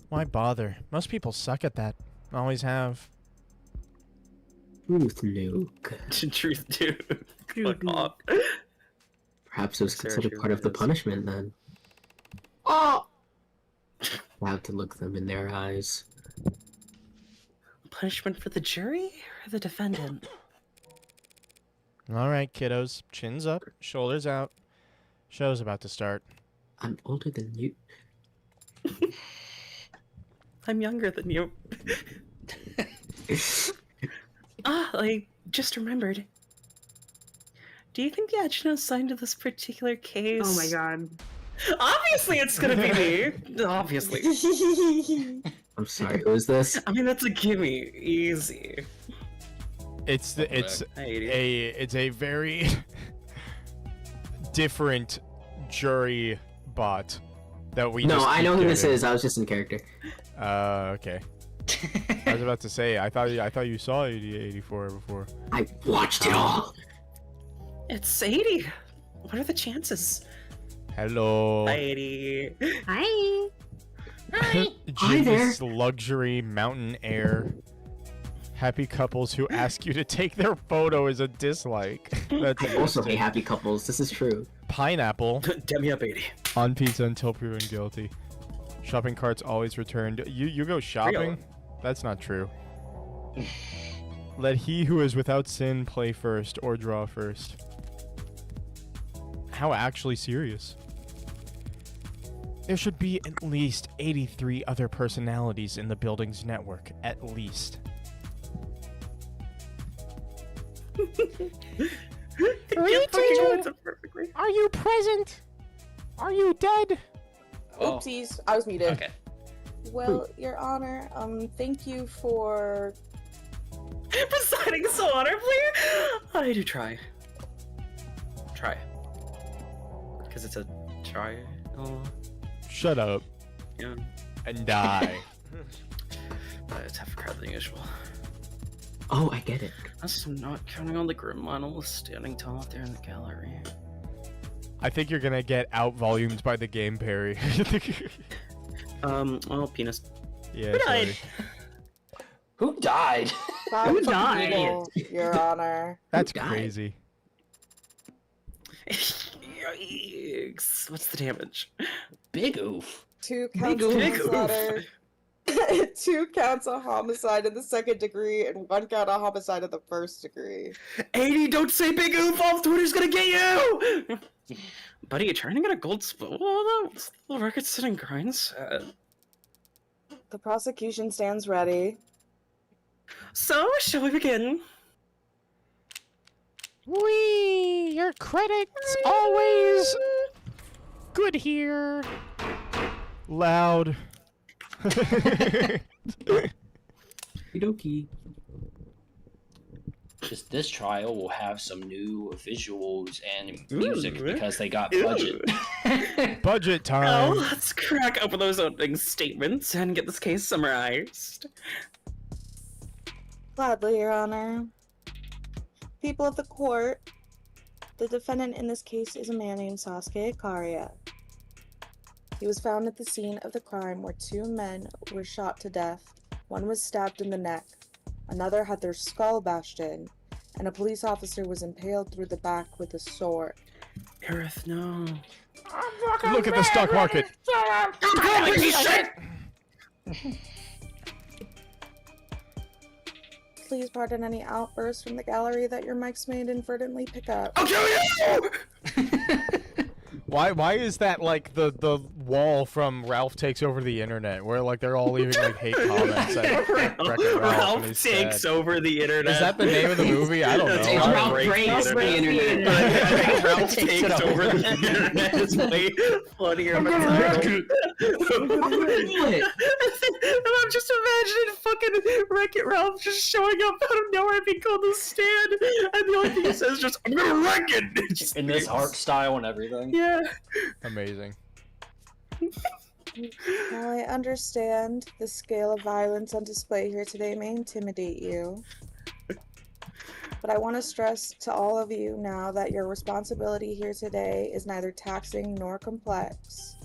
Why bother? Most people suck at that. Always have.
Truth nuke.
Truth, dude. Fuck off.
Perhaps it was
Sarah
considered
Truth
part of the
is-
punishment then. Oh! Allowed to look them in their eyes.
Punishment for the jury or the defendant?
Alright, kiddos. Chins up, shoulders out. Show's about to start.
I'm older than you.
I'm younger than you. I just remembered. Do you think the adjutant assigned to this particular case?
Oh my god.
Obviously, it's gonna be me. Obviously.
I'm sorry, who is this?
I mean, that's a gimme. Easy.
It's
Hi, Edie.
it's a very different jury bot that we
No,
just
I
keep
know who this
getting.
is. I was just in character.
Okay. I was about to say, I thought you saw 84 before.
I watched it all.
It's Sadie. What are the chances?
Hello.
Hi, Sadie.
Hi.
Hi
Jimmy's luxury mountain air. Happy couples who ask you to take their photo is a dislike. That's
I also hate
interesting.
happy couples. This is true.
Pineapple
Damn me up, Sadie.
on pizza until proven guilty. Shopping carts always returned. You go shopping? That's not true. Let he who is without sin play first or draw first. How actually serious? There should be at least 83 other personalities in the building's network, at least. Are you present? Are you dead?
Oh,
Oopsies, I was muted.
okay.
Well, Your Honor, thank you for.
Presiding so honorably? I do try. Try. Because it's a try. Oh,
Shut up
yeah.
and die.
But it's half a crowd than usual.
Oh, I get it.
That's not counting on the grim model standing tall out there in the gallery.
I think you're gonna get out-volumed by the game, Perry.
Well, penis.
Yeah,
Who
sorry.
died?
Who died?
Who
died?
Your Honor.
That's
died?
crazy.
Yikes. What's the damage?
Big oof.
2 counts of
Big
manslaughter. 2 counts of homicide in the 2nd degree, and 1 count of homicide in the 1st degree.
80, don't say big oof, off Twitter's gonna get you! Buddy, you trying to get a gold spool? What's the record setting grind set?
The prosecution stands ready.
So, shall we begin?
Wee! Your credit's always good here. Loud.
Okie dokie.
this trial will have some new visuals and music
Ooh.
because they got
Ooh.
budget.
Budget time.
Well, let's crack open those opening statements and get this case summarized.
Gladly, Your Honor. People of the court, the defendant in this case is a man named Sasuke Ikaria. He was found at the scene of the crime where 2 men were shot to death. One was stabbed in the neck, another had their skull bashed in, and a police officer was impaled through the back with a sword.
Aerith, no.
Look at the stock market.
Please pardon any outbursts from the gallery that your mics may inadvertently pick up.
I'll kill you!
Why is that like the wall from Ralph Takes Over the Internet, where like they're all leaving like hate comments at Wreck-It Ralph, and
Ralph
he's
takes
sad.
over the internet.
Is that the name of the movie? I don't know.
It's
Ralph
breaks
breaks the internet.
I think Ralph takes over the internet is way funnier of a title. I'm just imagining fucking Wreck-It Ralph just showing up out of nowhere being called to stand, and the only thing he says is just, I'm gonna wreck it! Just
In this art style and everything.
Yeah.
Amazing.
Now I understand the scale of violence on display here today may intimidate you. But I want to stress to all of you now that your responsibility here today is neither taxing nor complex.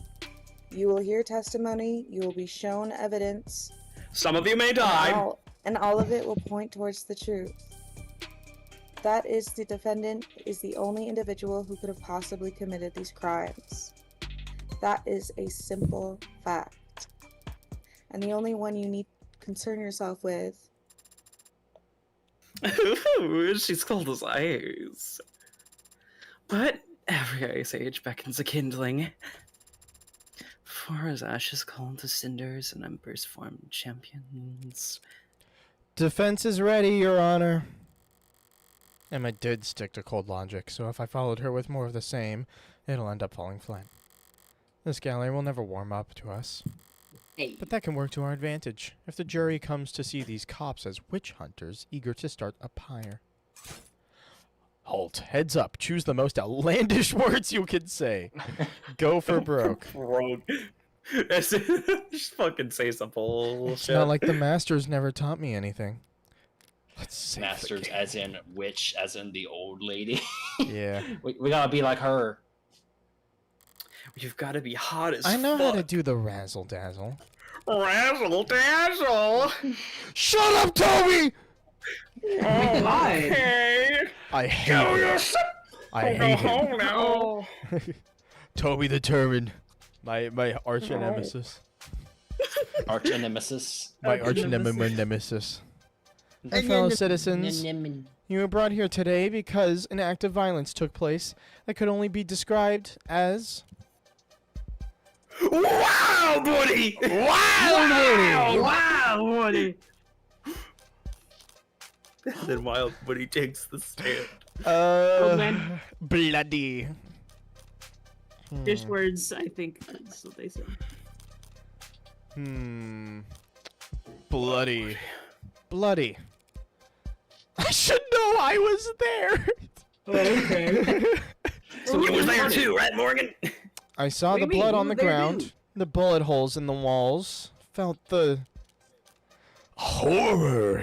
You will hear testimony, you will be shown evidence,
Some of you may die.
and all of it will point towards the truth. That is, the defendant is the only individual who could have possibly committed these crimes. That is a simple fact. And the only one you need to concern yourself with.
Ooh, she's cold as ice. But every ice age beckons a kindling. For as ashes call into cinders and embers form champions.
Defense is ready, Your Honor. Emma did stick to cold logic, so if I followed her with more of the same, it'll end up falling flat. This gallery will never warm up to us. But that can work to our advantage, if the jury comes to see these cops as witch hunters eager to start a pyre. Halt. Heads up. Choose the most outlandish words you can say. Go for broke.
Broke. Just fucking say some bullshit.
It's not like the masters never taught me anything. Let's save the
Masters
game.
as in witch, as in the old lady.
Yeah.
we gotta be like her.
You've got to be hot as
I know
fuck.
how to do the razzle dazzle.
Razzle dazzle.
Shut up, Toby!
Okay.
I hate it. I hate him.
no.
Toby the Turban. My arch nemesis.
Arch nemesis.
My arch nemesis. And fellow citizens, you were brought here today because an act of violence took place that could only be described as...
Wow, buddy! Wow, buddy! Then Wild Buddy takes the stand.
man.
Bloody.
Fish words, I think that's what they say.
Bloody. Bloody. I should know I was there.
Okay.
So you was there too, right, Morgan?
I saw
What do
the
you mean?
blood
You
on
were
the
there
ground,
too.
the bullet holes in the walls, felt the horror.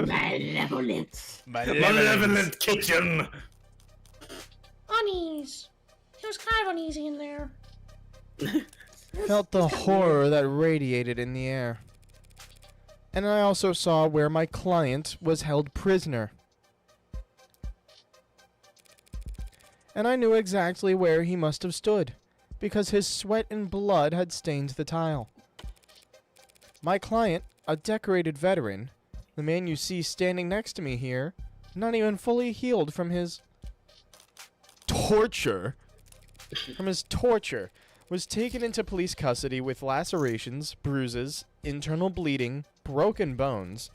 Malevolence.
Malevolent kitchen.
Unease. It was kind of uneasy in there.
Felt the horror that radiated in the air. And I also saw where my client was held prisoner. And I knew exactly where he must have stood, because his sweat and blood had stained the tile. My client, a decorated veteran, the man you see standing next to me here, not even fully healed from his torture, was taken into police custody with lacerations, bruises, internal bleeding, broken bones.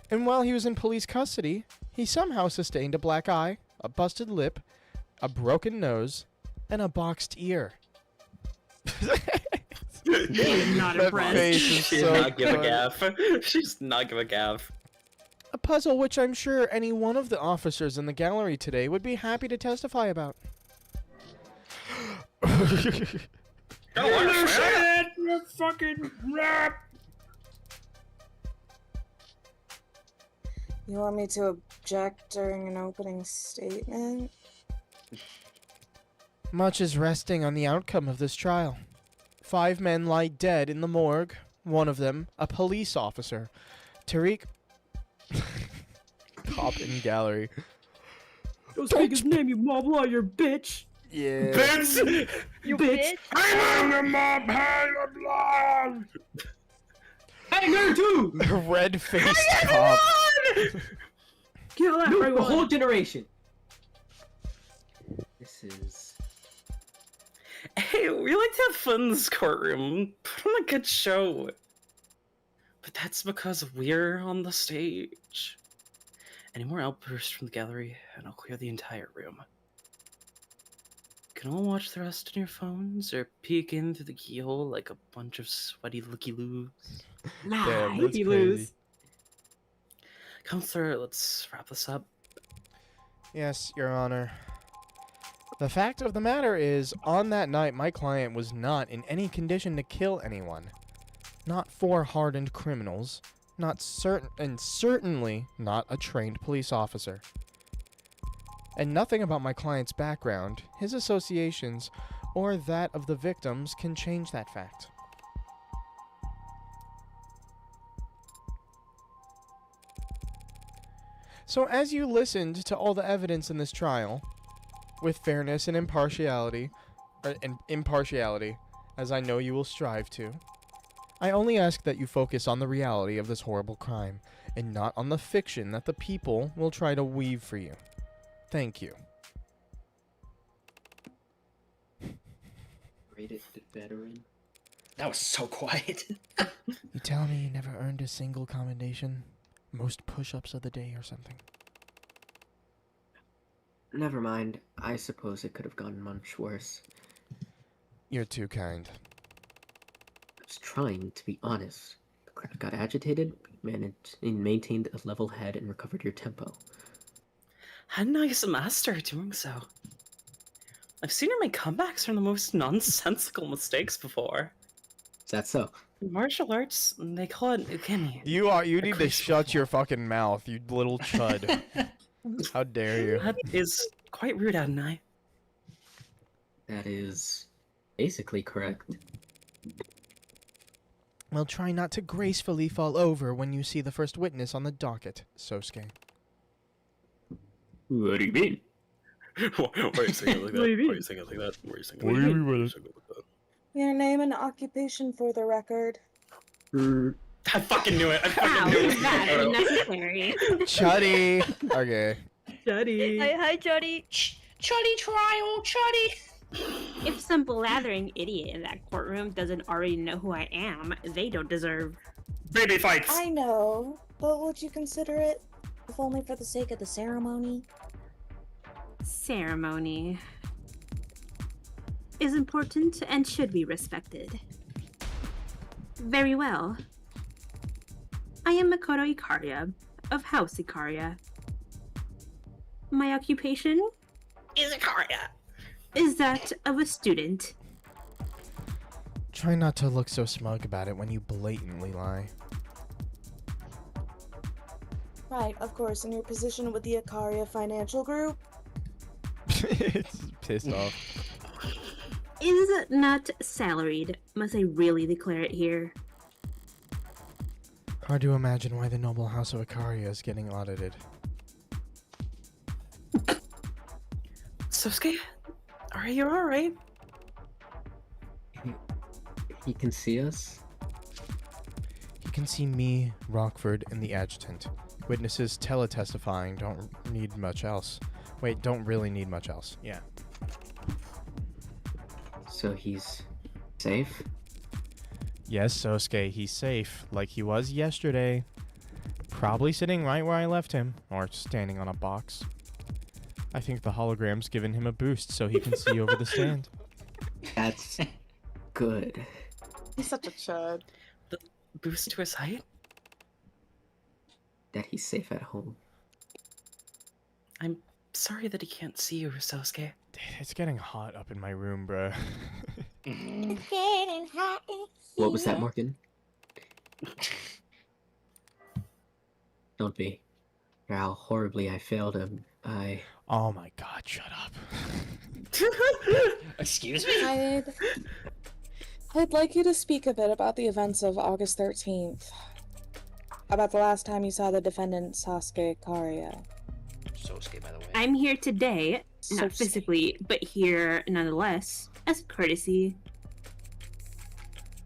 And while he was in police custody, he somehow sustained a black eye, a busted lip, a broken nose, and a boxed ear.
Not
That
impressed.
face is
She did
so
not give a
funny.
gaff. She does not give a gaff.
A puzzle which I'm sure any one of the officers in the gallery today would be happy to testify about.
You fucking rap.
You want me to object during an opening statement?
Much is resting on the outcome of this trial. 5 men lie dead in the morgue. One of them, a police officer. Tariq... Cop in gallery.
Don't speak his name, you mob lawyer, bitch!
Yeah.
Bitch!
You
Bitch.
I'm the mob blood.
Hanger too!
Red-faced cop.
Kill
No, a
everyone!
whole generation. This is.
Hey, we like to have fun in this courtroom. Put on a good show. But that's because we're on the stage. Any more outbursts from the gallery, and I'll clear the entire room. You can all watch the rest on your phones, or peek in through the keyhole like a bunch of sweaty looky-loos.
Nah,
Damn, that's
you
crazy.
lose.
Counselor, let's wrap this up.
Yes, Your Honor. The fact of the matter is, on that night, my client was not in any condition to kill anyone. Not 4 hardened criminals. Certainly not a trained police officer. And nothing about my client's background, his associations, or that of the victims can change that fact. So as you listened to all the evidence in this trial, with fairness and impartiality, as I know you will strive to, I only ask that you focus on the reality of this horrible crime, and not on the fiction that the people will try to weave for you. Thank you.
Rated veteran.
That was so quiet.
You tell me you never earned a single commendation? Most push-ups of the day or something?
Never mind. I suppose it could have gone much worse.
You're too kind.
I was trying to be honest. The crowd got agitated, managed and maintained a level head, and recovered your tempo.
How nice a master at doing so. I've seen her make comebacks from the most nonsensical mistakes before.
Is that so?
In martial arts, they call it ukemi.
You need to
graceful
shut your fucking mouth, you little chud. How dare you?
That is quite rude, Adonai.
That is basically correct.
Well, try not to gracefully fall over when you see the first witness on the docket, Sosuke.
What do you mean?
Why are you saying it like that? Why are you saying it like that? Why are you saying it like that? Why are you saying it like that?
Your name and occupation for the record.
I fucking knew it. I fucking
How
knew it.
is that unnecessary?
Chuddy! Okay.
Daddy.
Hi, Chuddy. Chuddy trial, Chuddy.
If some blathering idiot in that courtroom doesn't already know who I am, they don't deserve.
Baby fights!
I know, but would you consider it, if only for the sake of the ceremony?
Ceremony is important and should be respected. Very well. I am Makoto Ikaria of House Ikaria. My occupation
Is Ikaria.
is that of a student.
Try not to look so smug about it when you blatantly lie.
Right, of course, in your position with the Ikaria Financial Group.
It's pissed off.
Is not salaried. Must I really declare it here?
Hard to imagine why the noble house of Ikaria is getting audited.
Sosuke, are you alright?
He can see us?
You can see me, Rockford, and the adjutant. Witnesses teletestifying don't need much else. Wait, don't really need much else. Yeah.
So he's safe?
Yes, Sosuke, he's safe, like he was yesterday. Probably sitting right where I left him, or standing on a box. I think the hologram's given him a boost so he can see over the stand.
That's good.
He's such a chud.
Boost to his height?
that he's safe at home.
I'm sorry that he can't see you, Ryusuke.
It's getting hot up in my room, bruh.
It's getting hot in
What was that,
here.
Morgan? Don't be. How horribly I failed him.
Oh my god, shut up.
Excuse me?
I'd like you to speak a bit about the events of August 13th. About the last time you saw the defendant, Sasuke Karia.
Sosuke, by the way.
I'm here today, not
Sasuke.
physically, but here nonetheless, as a courtesy.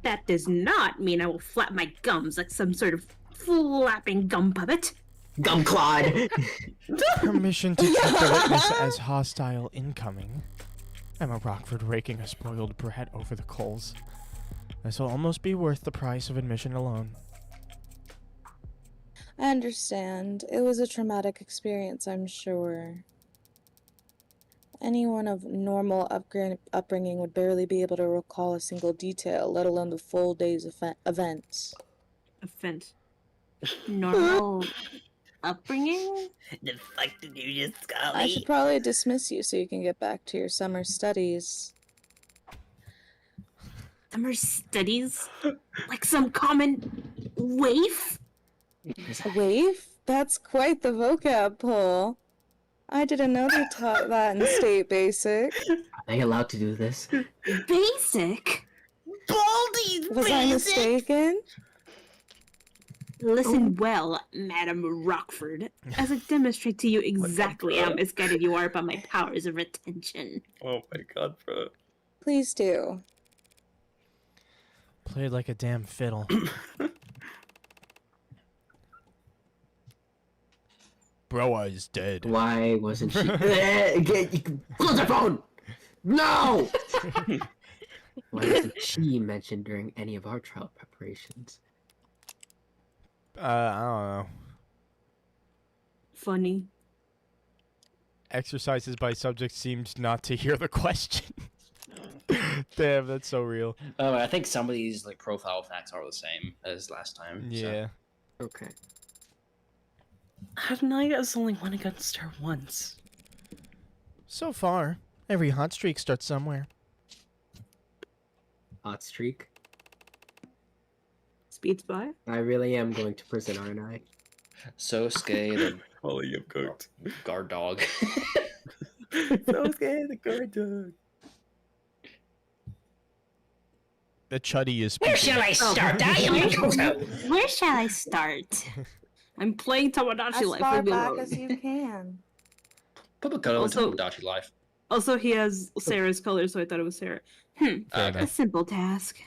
That does not mean I will flap my gums like some sort of flapping gum puppet.
Gumclod!
Permission to treat the witness as hostile incoming. Emma Rockford raking a spoiled brat over the coals. This will almost be worth the price of admission alone.
I understand. It was a traumatic experience, I'm sure. Anyone of normal upbringing would barely be able to recall a single detail, let alone the full day's events.
Offense. Normal upbringing?
The fuck did you just call
I should probably dismiss you so you can get back to your summer studies.
Summer studies? Like some common waif?
A waif? That's quite the vocab pull. I didn't know they taught that in state basic.
Are they allowed to do this?
Basic?
Baldy's
Was I mistaken?
Listen well, Madam Rockford, as I demonstrate to you exactly how misguided you are by my powers of retention.
Oh my god, bro.
Please do.
Played like a damn fiddle. Broa is dead.
Why wasn't she... Close the phone! No! Why wasn't she mentioned during any of our trial preparations?
I don't know.
Funny.
Exercises by subject seems not to hear the question. Damn, that's so real.
I think some of these like profile facts are the same as last time.
Yeah.
Okay.
Adonai has only won against her once.
So far, every hot streak starts somewhere.
Hot streak.
Speeds by?
I really am going to prison, aren't I?
Sosuke, the
Holy, you cooked.
guard dog.
So scared the guard dog.
The chuddy is
Where
speaking.
shall I start? I am Where shall I start? I'm playing Tamagotchi
As
Life.
far
Leave me
back
alone.
as you can.
Pupakolo
Also-
and Tomodachi Life.
Also, he has Sarah's color, so I thought it was Sarah.
Fair
A
enough.
simple task.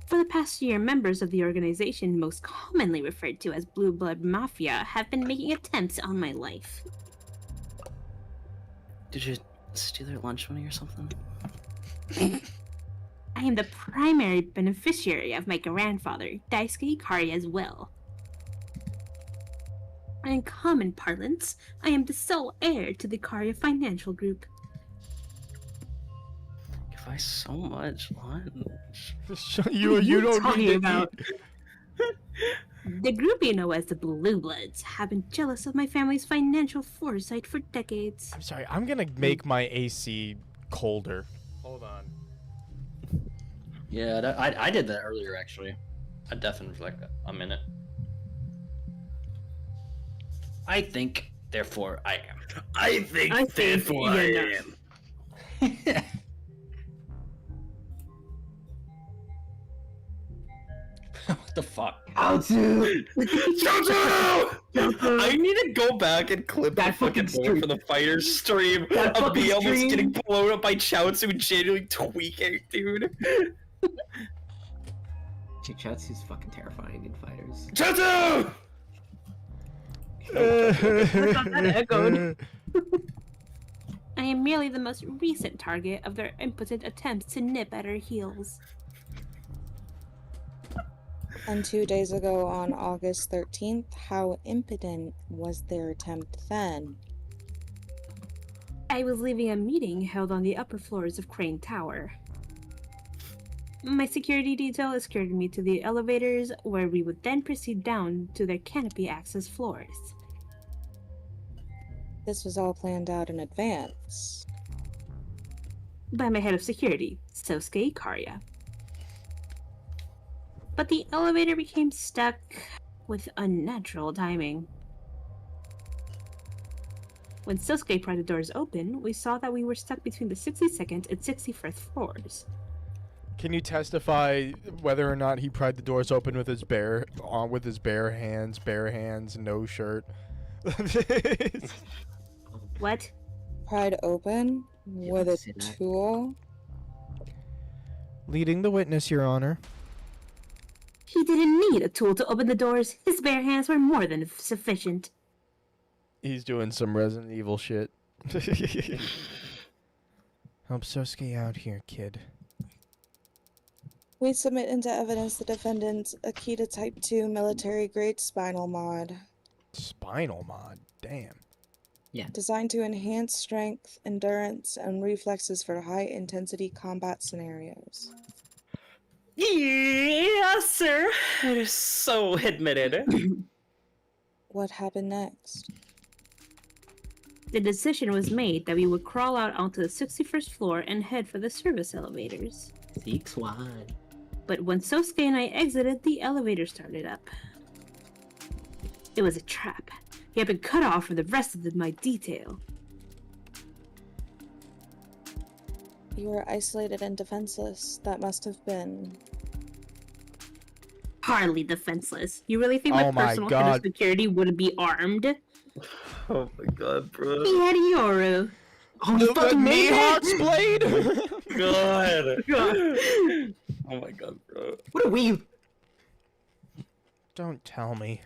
For the past year, members of the organization most commonly referred to as Blue Blood Mafia have been making attempts on my life.
Did you steal their lunch money or something?
I am the primary beneficiary of my grandfather, Daisuke Ikari, will. In common parlance, I am the sole heir to the Ikaria Financial Group.
Give I so much lunch.
you don't
talking
need to
about?
eat.
The group you know as the Blue Bloods have been jealous of my family's financial foresight for decades.
I'm sorry, I'm gonna make my AC colder. Hold on.
Yeah, I did that earlier actually. I definitely for like a minute. I think, therefore I am.
I think,
therefore I am.
What the fuck?
How to?
I need to go back and clip
That
that fucking
fucking
board
stream.
for the fighters stream
That
of me
fucking
almost
stream.
getting blown up by Chaozu genuinely tweaking, dude.
Chichatsu's fucking terrifying in fighters.
Chaozu!
That echoed. I am merely the most recent target of their impotent attempts to nip at our heels.
And 2 days ago on August 13th, how impotent was their attempt then?
I was leaving a meeting held on the upper floors of Crane Tower. My security detail escorted me to the elevators, where we would then proceed down to their canopy access floors.
This was all planned out in advance.
By my head of security, Sosuke Ikaria. But the elevator became stuck with unnatural timing. When Sosuke pried the doors open, we saw that we were stuck between the 62nd and 61st floors.
Can you testify whether or not he pried the doors open with his bare hands, no shirt?
What?
Pried open with a
say that.
tool?
Leading the witness, Your Honor.
He didn't need a tool to open the doors. His bare hands were more than sufficient.
He's doing some Resident Evil shit. Help Sosuke out here, kid.
We submit into evidence the defendant's Akita Type 2 military-grade spinal mod,
Spinal mod, damn.
designed to enhance strength, endurance, and reflexes for high-intensity combat scenarios.
Yes, sir. It is so admitted.
What happened next?
The decision was made that we would crawl out onto the 61st floor and head for the service elevators.
6-1.
But when Sosuke and I exited, the elevator started up. It was a trap. He had been cut off from the rest of my detail.
You were isolated and defenseless. That must have been...
Hardly defenseless. You really think
Oh
my
my
personal head
God.
of security wouldn't be armed?
Oh my god, bro.
He had Yoru.
Oh, you fucking made that?
Mihawk's blade?
God. Oh my god, bro.
What are we?
Don't tell me.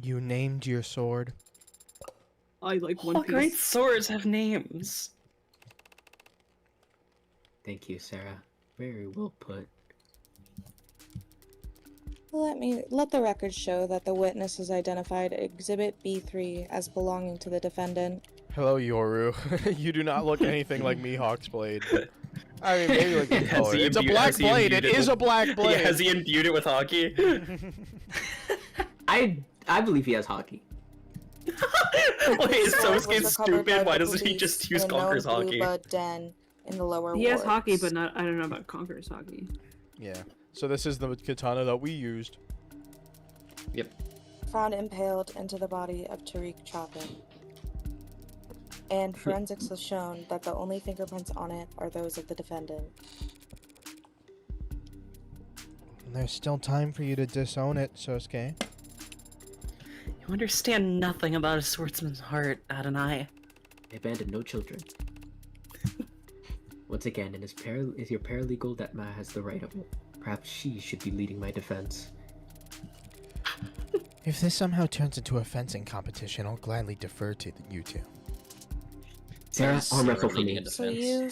You named your sword?
I like
All great swords have names.
Thank you, Sarah. Very well put.
Let the record show that the witness has identified Exhibit B3 as belonging to the defendant.
Hello, Yoru. You do not look anything like Mihawk's blade. I mean, maybe like the
Has
color.
he
It's a
imbued-
black
has he
blade. It
imbued it
is
with-
a black blade.
Yeah, has he imbued it with hockey?
I believe he has hockey.
Wait, is
Sword was
Sosuke
recovered by
stupid? Why
the
doesn't he
police
just use
in a known
Conqueror's
Blue
hockey?
Blood den in the lower
He has hockey,
wards.
but not. I don't know about Conqueror's hockey.
Yeah. So this is the katana that we used.
Found impaled into the body of Tariq Chapin. And forensics has shown that the only fingerprints on it are those of the defendant.
There's still time for you to disown it, Sosuke.
You understand nothing about a swordsman's heart, Adonai.
I abandoned no children. Once again, it is your paralegal that Ma has the right of it. Perhaps she should be leading my defense.
If this somehow turns into a fencing competition, I'll gladly defer to you two.
Sarah, arm wrestle for
leading
me.
a
So you,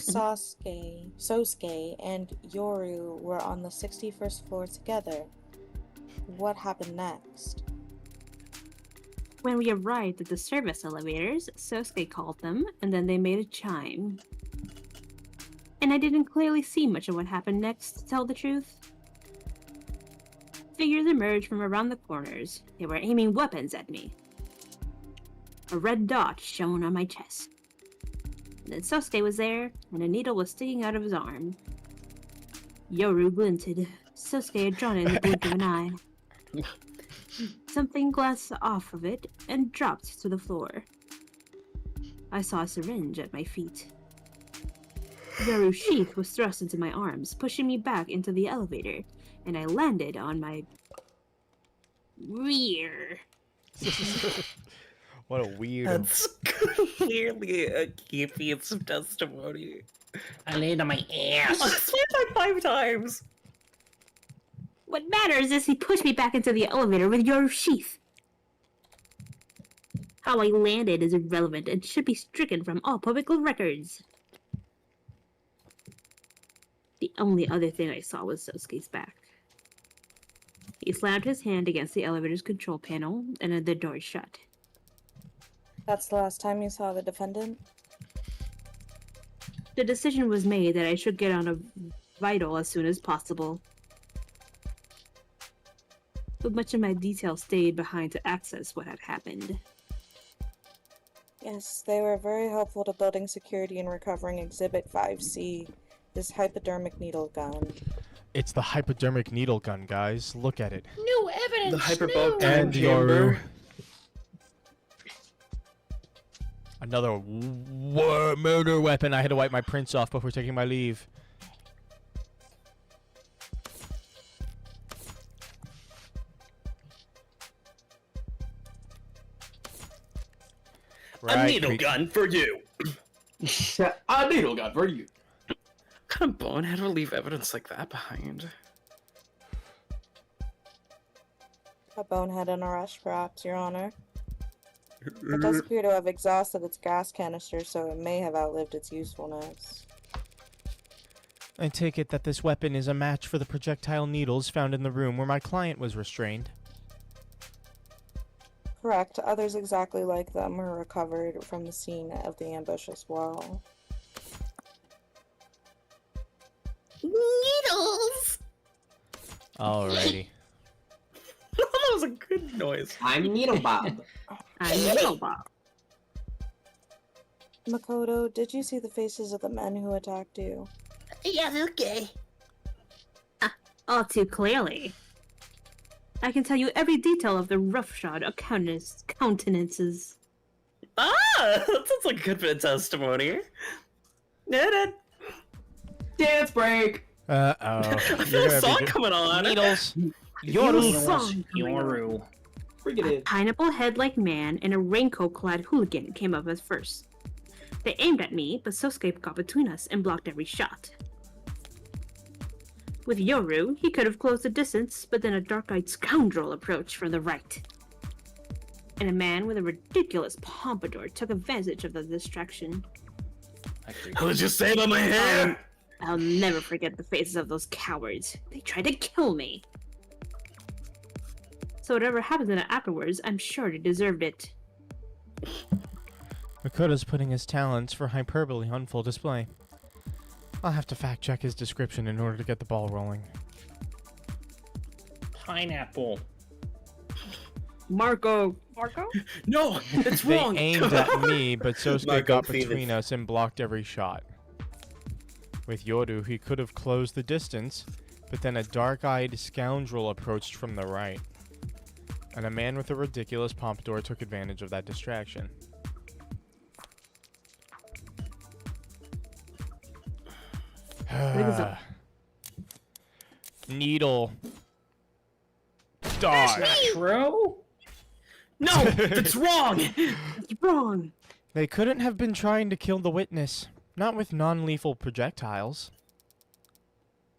Sosuke, and Yoru were on the 61st floor together. What happened next?
When we arrived at the service elevators, Sosuke called them, and then they made a chime. And I didn't clearly see much of what happened next, to tell the truth. Figures emerged from around the corners. They were aiming weapons at me. A red dot shone on my chest. And then Sosuke was there, and a needle was sticking out of his arm. Yoru glinted. Sosuke had drawn it in the blink of an eye. Something glanced off of it and dropped to the floor. I saw a syringe at my feet. Yoru's sheath was thrust into my arms, pushing me back into the elevator, and I landed on my rear.
What a weird.
That's clearly a key piece of testimony.
I laid on my
I
ass.
sleep like 5 times.
What matters is he pushed me back into the elevator with Yoru's sheath. How I landed is irrelevant and should be stricken from all public records. The only other thing I saw was Sosuke's back. He slammed his hand against the elevator's control panel, and then the door shut.
That's the last time you saw the defendant?
The decision was made that I should get on a vital as soon as possible. But much of my detail stayed behind to access what had happened.
Yes, they were very helpful to building security and recovering Exhibit 5C, this hypodermic needle gun.
It's the hypodermic needle gun, guys. Look at it.
New evidence.
The hyperbolic time
And
chamber.
your another murder weapon. I had to wipe my prints off before taking my leave.
A needle gun for you.
A needle gun for you.
What kind of bonehead would leave evidence like that behind?
A bonehead in a rush, perhaps, Your Honor. It does appear to have exhausted its gas canister, so it may have outlived its usefulness.
I take it that this weapon is a match for the projectile needles found in the room where my client was restrained.
Correct. Others exactly like them were recovered from the scene of the ambush as well.
Needles.
Alrighty.
That was a good noise.
I'm Needle Bob.
I'm Needlebob.
Makoto, did you see the faces of the men who attacked you?
Yeah, okay.
All too clearly. I can tell you every detail of the roughshod countenances.
Ah, that sounds like a good bit of testimony. Did it?
Dance break.
Uh-oh.
I feel a song coming on.
Needles.
Yoru. Bring it
A
in.
pineapple head-like man and a raincoat-clad hooligan came up as first. They aimed at me, but Sosuke got between us and blocked every shot. With Yoru, he could have closed the distance, but then a dark-eyed scoundrel approached from the right. And a man with a ridiculous pompadour took advantage of the distraction.
What did you say about my hair?
I'll never forget the faces of those cowards. They tried to kill me. So whatever happened to them afterwards, I'm sure they deserved it.
Makoto's putting his talents for hyperbole on full display. I'll have to fact-check his description in order to get the ball rolling.
Pineapple.
Marco.
No, it's
They
wrong.
aimed at me, but Sosuke
Marco
got
Phoenix.
between us and blocked every shot. With Yoru, he could have closed the distance, but then a dark-eyed scoundrel approached from the right. And a man with a ridiculous pompadour took advantage of that distraction. Needle. Die.
True.
No, that's wrong.
You're wrong.
They couldn't have been trying to kill the witness. Not with non-lethal projectiles.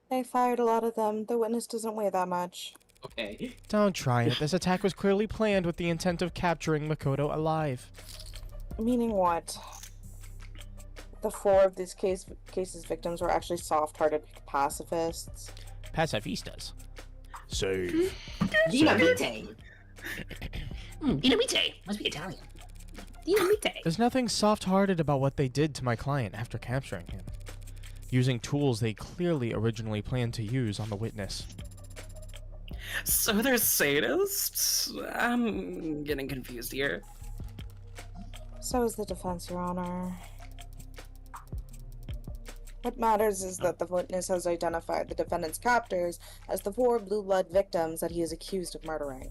They fired a lot of them. The witness doesn't weigh that much.
Okay.
Don't try it. This attack was clearly planned with the intent of capturing Makoto alive.
Meaning what? The 4 of these cases victims were actually soft-hearted pacifists.
Pacifistas. Save.
Dinamite. Dinamite. Must be Italian. Dinamite.
There's nothing soft-hearted about what they did to my client after capturing him. Using tools they clearly originally planned to use on the witness.
So they're sadists? I'm getting confused here.
So is the defense, Your Honor. What matters is that the witness has identified the defendant's captors as the 4 blue blood victims that he is accused of murdering.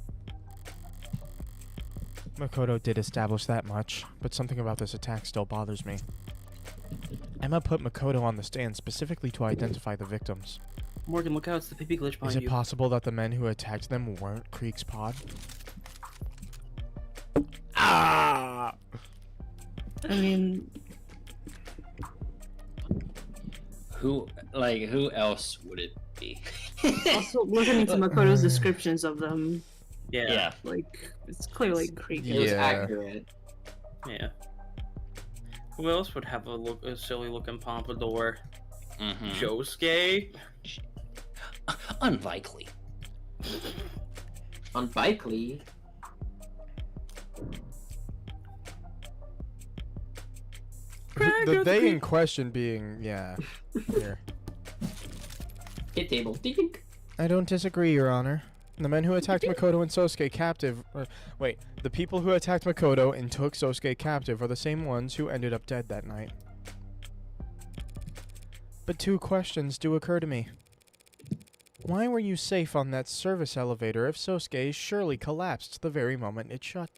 Makoto did establish that much, but something about this attack still bothers me. Emma put Makoto on the stand specifically to identify the victims.
Morgan, look out, it's the PP glitch
Is
behind
it
you.
possible that the men who attacked them weren't Creek's pod? Ah!
I mean,
Who else would it be?
also looking into Makoto's descriptions of them,
Yeah.
like, it's clearly creepy.
It was
Yeah.
accurate.
Yeah. Who else would have a silly looking pompadour?
Mm-hmm.
Josuke?
Unlikely.
Unlikely.
The they in question being, yeah, here.
Hit table. Ding, ding.
I don't disagree, Your Honor. The men who attacked Makoto and Sosuke captive... the people who attacked Makoto and took Sosuke captive are the same ones who ended up dead that night. But 2 questions do occur to me. Why were you safe on that service elevator if Sosuke surely collapsed the very moment it shut?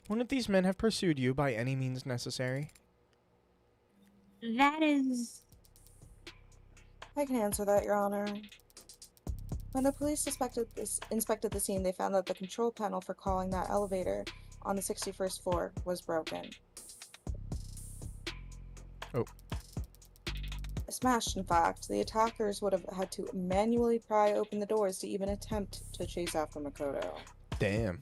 Wouldn't these men have pursued you by any means necessary?
That is...
I can answer that, Your Honor. When the police inspected the scene, they found that the control panel for calling that elevator on the 61st floor was broken.
Oh.
Smashed, in fact. The attackers would have had to manually pry open the doors to even attempt to chase after Makoto.
Damn.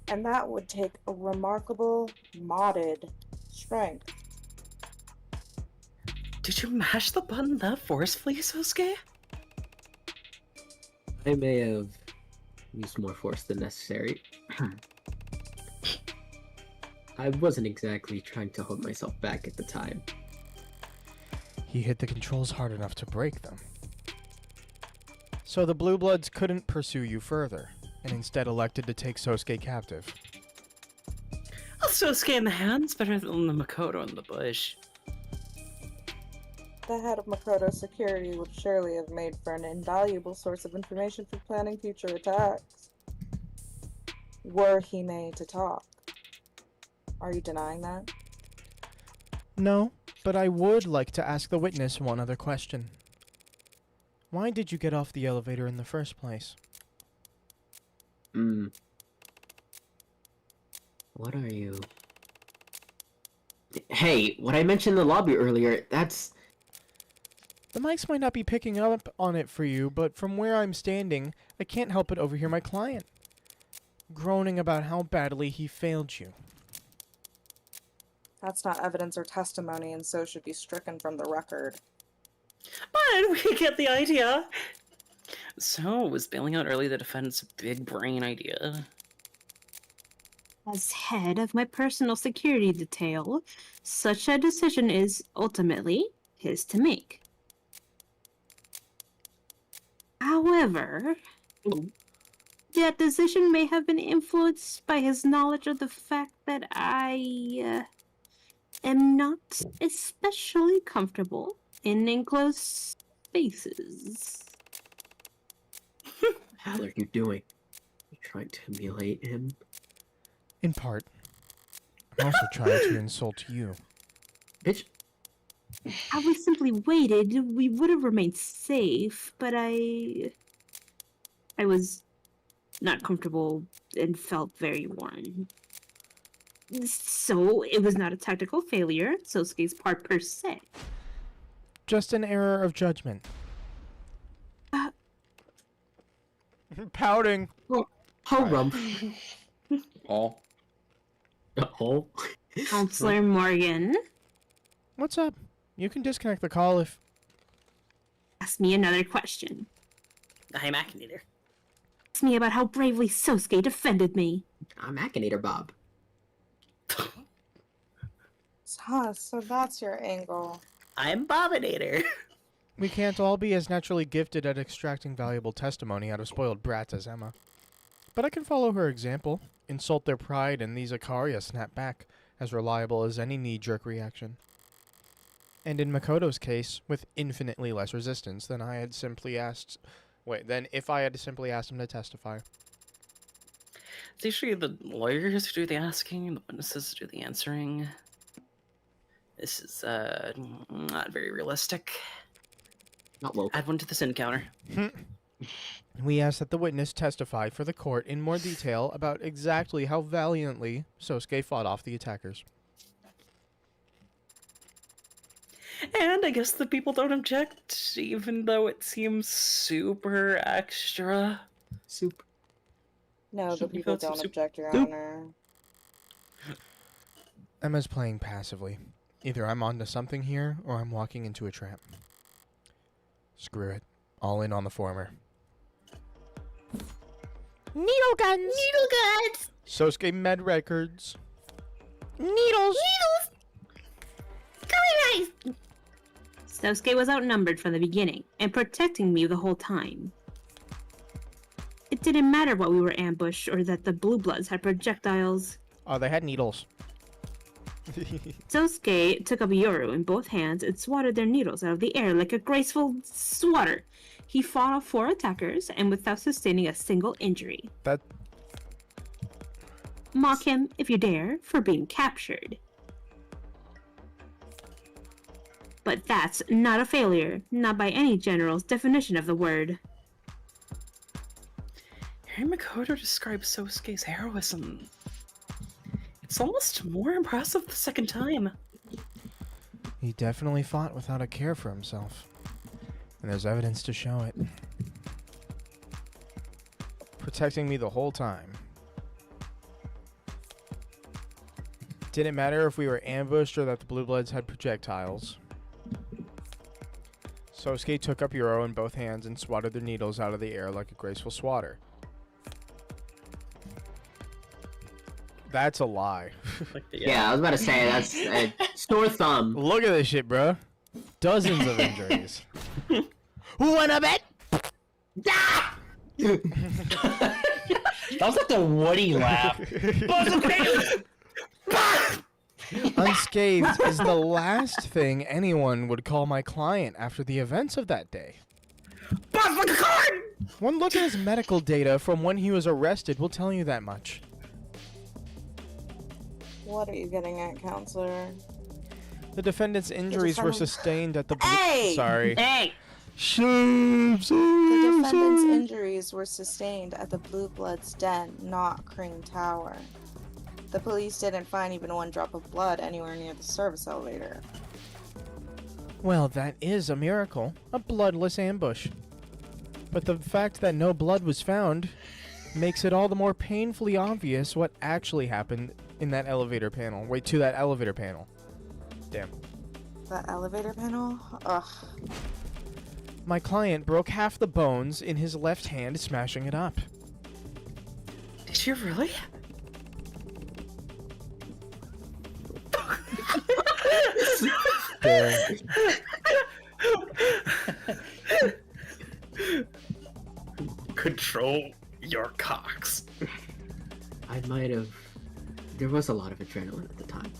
And that would take a remarkable, modded strength.
Did you mash the button that forcefully, Sosuke?
I may have used more force than necessary. I wasn't exactly trying to hold myself back at the time.
He hit the controls hard enough to break them. So the Blue Bloods couldn't pursue you further, and instead elected to take Sosuke captive.
Well, Sosuke in the hand's better than the Makoto in the bush.
The head of Makoto's security would surely have made for an invaluable source of information for planning future attacks. Were he made to talk. Are you denying that?
No, but I would like to ask the witness one other question. Why did you get off the elevator in the first place?
What are you? Hey, what I mentioned in the lobby earlier, that's...
The mics might not be picking up on it for you, but from where I'm standing, I can't help but overhear my client groaning about how badly he failed you.
That's not evidence or testimony, and so should be stricken from the record.
But we get the idea. So, was bailing out early the defendant's big brain idea?
As head of my personal security detail, such a decision is ultimately his to make. However, that decision may have been influenced by his knowledge of the fact that I am not especially comfortable in enclosed spaces.
What the hell are you doing? You trying to humiliate him?
In part. I'm also trying to insult you.
Bitch.
I was simply waited. We would have remained safe, but I was not comfortable and felt very worn. So it was not a tactical failure, Sosuke's part per se.
Just an error of judgment. Pouting.
Ho rump.
All.
Oh.
Counselor Morgan.
What's up? You can disconnect the call if...
Ask me another question.
I'm Akinator.
Ask me about how bravely Sosuke defended me.
I'm Akinator Bob.
So that's your angle.
I'm Bobinator.
We can't all be as naturally gifted at extracting valuable testimony out of spoiled brats as Emma. But I can follow her example, insult their pride, and these Ikaria snap back, as reliable as any knee-jerk reaction. And in Makoto's case, with infinitely less resistance than I had simply asked... than if I had simply asked him to testify.
It's usually the lawyers who do the asking, the witnesses do the answering. This is, not very realistic.
Not woke.
Add one to this encounter.
We asked that the witness testify for the court in more detail about exactly how valiantly Sosuke fought off the attackers.
And I guess the people don't object, even though it seems super extra.
Soup.
No, the
Should we
people
vote some
don't
soup?
object, Your
Soup.
Honor.
Emma's playing passively. Either I'm onto something here, or I'm walking into a trap. Screw it. All in on the former. Needle guns!
Needle guns!
Sosuke med records. Needles!
Needles! Very nice!
Sosuke was outnumbered from the beginning and protecting me the whole time. It didn't matter what we were ambushed or that the Blue Bloods had projectiles.
Oh, they had needles.
Sosuke took up Yoru in both hands and swatted their needles out of the air like a graceful swatter. He fought off 4 attackers and without sustaining a single injury.
That.
Mock him, if you dare, for being captured. But that's not a failure, not by any general's definition of the word.
Hearing Makoto describe Sosuke's heroism, it's almost more impressive the second time.
He definitely fought without a care for himself. And there's evidence to show it. Protecting me the whole time. Didn't matter if we were ambushed or that the Blue Bloods had projectiles. Sosuke took up Yoro in both hands and swatted their needles out of the air like a graceful swatter. That's a lie.
Yeah, I was about to say, that's a sore thumb.
Look at this shit, bro. Dozens of injuries.
Wanna bet?
That was like the Woody laugh.
Unscathed is the last thing anyone would call my client after the events of that day. One look at his medical data from when he was arrested will tell you that much.
What are you getting at, counselor?
The defendant's injuries were sustained at the
Hey!
Sorry.
Hey!
The defendant's injuries were sustained at the Blue Bloods' den, not Crane Tower. The police didn't find even one drop of blood anywhere near the service elevator.
Well, that is a miracle. A bloodless ambush. But the fact that no blood was found makes it all the more painfully obvious what actually happened in that elevator panel. Wait, to that elevator panel. Damn.
The elevator panel? Ugh.
My client broke half the bones in his left hand, smashing it up.
Did you really?
There.
Control your cocks.
I might have. There was a lot of adrenaline at the time.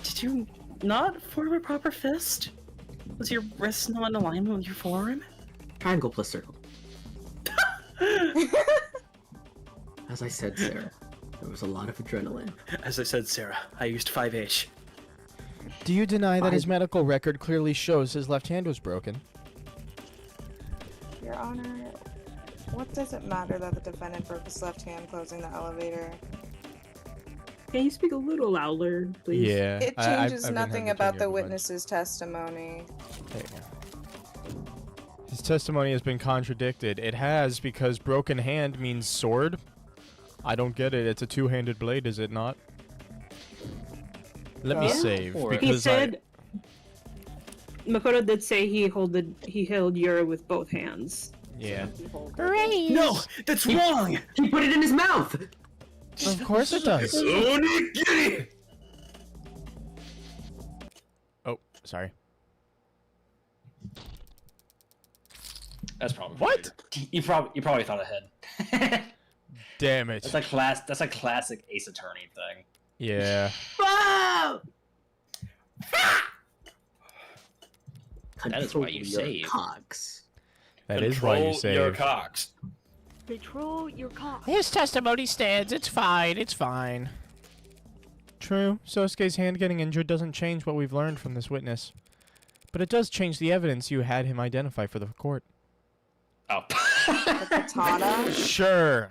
Did you not form a proper fist? Was your wrist not in alignment with your forearm?
Triangle plus circle. As I said, Sarah, there was a lot of adrenaline.
As I said, Sarah, I used 5H.
Do you deny that his medical record clearly shows his left hand was broken?
Your Honor, what does it matter that the defendant broke his left hand closing the elevator?
Can you speak a little louder, please?
Yeah.
It changes nothing about the witness's testimony.
There you go. His testimony has been contradicted. It has, because broken hand means sword. I don't get it. It's a two-handed blade, is it not? Let me save,
He
because
said Makoto did say he held Yura with both hands.
Yeah.
No, that's wrong.
He put it in his mouth.
Of course it does. Oh, sorry.
That's probably
What?
You probably thought ahead.
Damn it.
That's a classic Ace Attorney thing.
Yeah.
Whoa!
That is why you save.
Cocks.
That is why you
Control
save.
your cocks.
Control your cock.
His testimony stands. It's fine. It's fine. True. Sosuke's hand getting injured doesn't change what we've learned from this witness. But it does change the evidence you had him identify for the court.
Oh.
The katana?
Sure.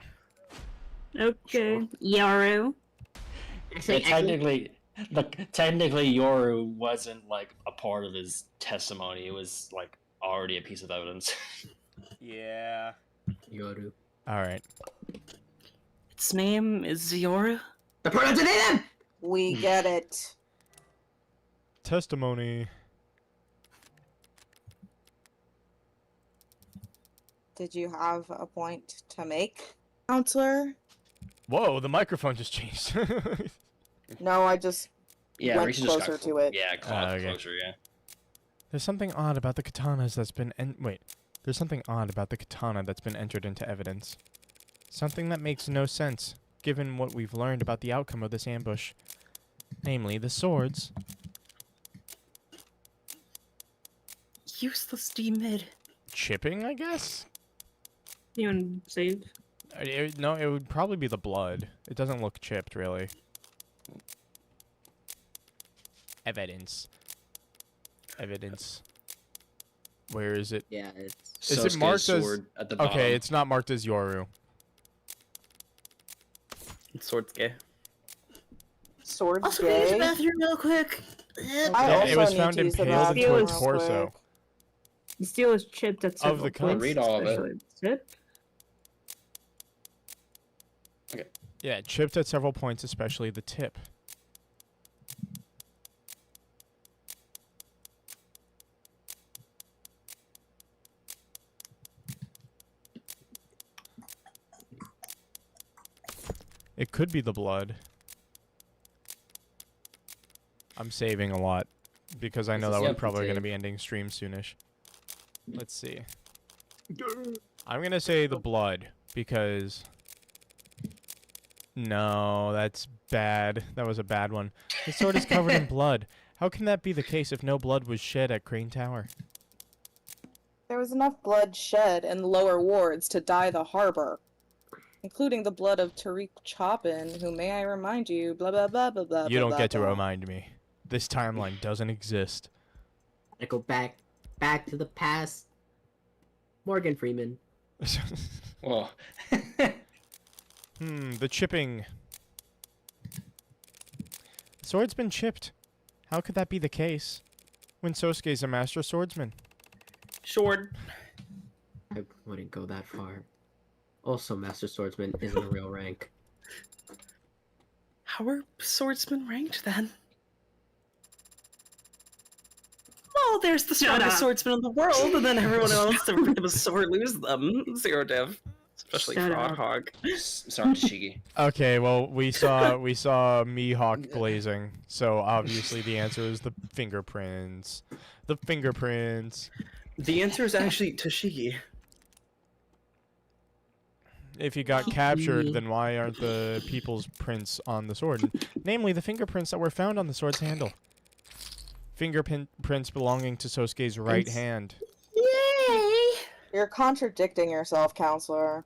Okay. Yaru.
Technically, Yoru wasn't like a part of his testimony. It was like already a piece of evidence.
Yeah.
Yoru.
All right.
Its name is Ziora.
The pronouns are they them!
We get it.
Testimony.
Did you have a point to make, counselor?
Whoa, the microphone just changed.
No, I just
Yeah,
went
Risa just got
closer to it.
Yeah,
okay.
closer. Yeah.
There's something odd about the katanas that's been There's something odd about the katana that's been entered into evidence. Something that makes no sense, given what we've learned about the outcome of this ambush. Namely, the swords.
Useless demid.
Chipping, I guess?
Anyone save?
No, it would probably be the blood. It doesn't look chipped, really. Evidence. Evidence. Where is it?
Yeah, it's
Is it marked as...
sword at the bottom.
Okay, it's not marked as Yoru.
Sword's gay.
Sword
Also, can I use the
gay.
bathroom real quick?
I
Yeah,
also
it was
need
found
to use the
impaled into
bathroom
its
real
torso.
quick.
The steel is chipped at several
the
points.
read all of it.
especially the tip.
Yeah, chipped at several points, especially the tip. It could be the blood. I'm saving a lot because I know
This
that
is
we're probably going to
empty.
be ending stream soonish. Let's see. I'm going to say the blood because... No, that's bad. That was a bad one. The sword is covered in blood. How can that be the case if no blood was shed at Crane Tower?
There was enough blood shed in the lower wards to dye the harbor, including the blood of Tariq Chopin, who, may I remind you, blah blah blah blah blah.
You don't
blah,
get to
blah.
remind me. This timeline doesn't exist.
I go back to the past. Morgan Freeman.
Well,
The chipping. The sword's been chipped. How could that be the case? When Sosuke's a master swordsman.
Sword.
I wouldn't go that far. Also, Master Swordsman isn't a real rank.
How are swordsmen ranked then? Well, there's the strongest
up.
swordsman in the world, and then everyone else to pick up a sword lose them. Zero div. Especially
Shut up.
Frog.
sorry, Shigi.
Okay, well, we saw Mihawk blazing, so obviously the answer is the fingerprints. The fingerprints.
The answer is actually Toshigi.
If you got captured, then why aren't the people's prints on the sword? Namely, the fingerprints that were found on the sword's handle. Fingerprints belonging to Sosuke's right hand.
Yay!
You're contradicting yourself, counselor.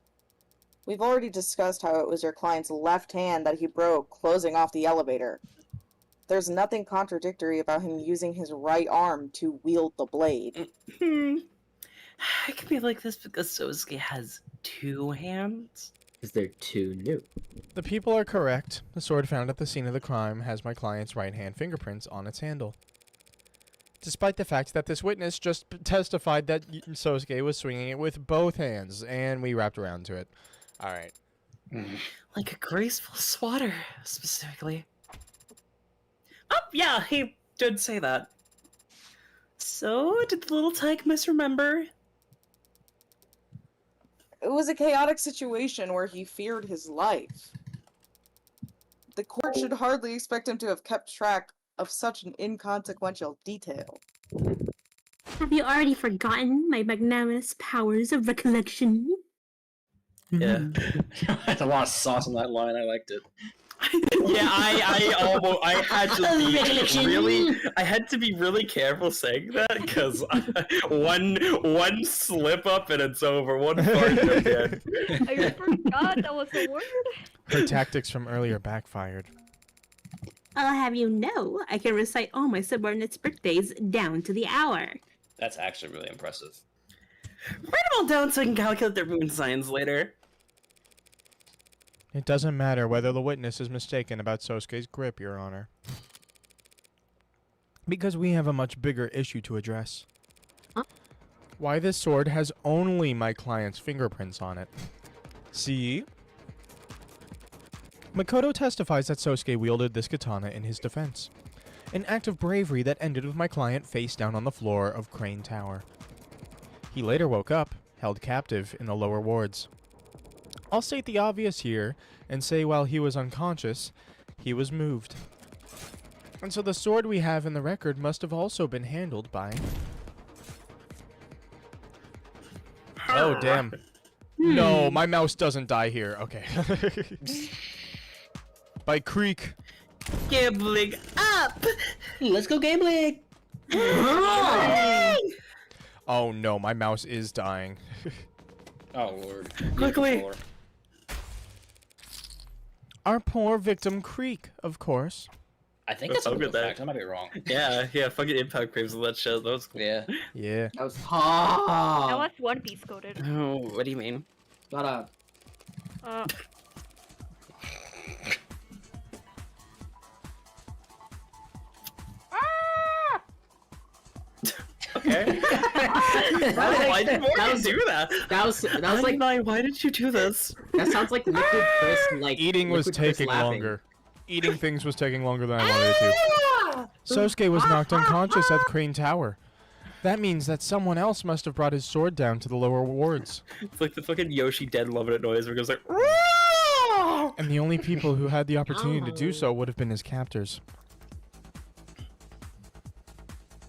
We've already discussed how it was your client's left hand that he broke closing off the elevator. There's nothing contradictory about him using his right arm to wield the blade.
It could be like this because Sosuke has two hands.
Is there two new?
The people are correct. The sword found at the scene of the crime has my client's right hand fingerprints on its handle. Despite the fact that this witness just testified that Sosuke was swinging it with both hands, and we wrapped around to it. Alright.
Like a graceful swatter, specifically. Oh, yeah, he did say that. So, did the little tyke misremember?
It was a chaotic situation where he feared his life. The court should hardly expect him to have kept track of such an inconsequential detail.
Have you already forgotten my magnanimous powers of recollection?
Yeah.
That's a lot of sauce on that line. I liked it.
Yeah, I had to be really careful saying that because one slip up and it's over. One fart again.
I forgot that was a word.
Her tactics from earlier backfired.
I'll have you know, I can recite all my subordinates' birthdays down to the hour.
That's actually really impressive.
Write them all down so I can calculate their moon signs later.
It doesn't matter whether the witness is mistaken about Sosuke's grip, Your Honor. Because we have a much bigger issue to address.
Huh?
Why this sword has only my client's fingerprints on it. See? Makoto testifies that Sosuke wielded this katana in his defense. An act of bravery that ended with my client face down on the floor of Crane Tower. He later woke up, held captive in the lower wards. I'll state the obvious here, and say while he was unconscious, he was moved. And so the sword we have in the record must have also been handled by... Oh, damn. No, my mouse doesn't die here. Okay. By Creek.
Gambling up!
Let's go gambling!
Oh no, my mouse is dying.
Oh lord.
Quickly.
Before.
Our poor victim Creek, of course.
I think
That's
that's a
so good
good
there.
fact. I might be wrong.
Yeah, fucking impact craves on that shit. That was cool.
Yeah.
Yeah.
That was
That
hot.
was One Piece coded.
Oh, what do you mean?
Shut up.
Uh,
Okay. Why did Morgan do that?
That was like
Why did you do this?
that sounds like Liquid Chris like
Eating was
Liquid Chris
taking
laughing.
longer. Eating things was taking longer than I wanted it to. Sosuke was knocked unconscious at the Crane Tower. That means that someone else must have brought his sword down to the lower wards.
It's like the fucking Yoshi dead loving it noise where it goes like.
And the only people who had the opportunity to do so would have been his captors.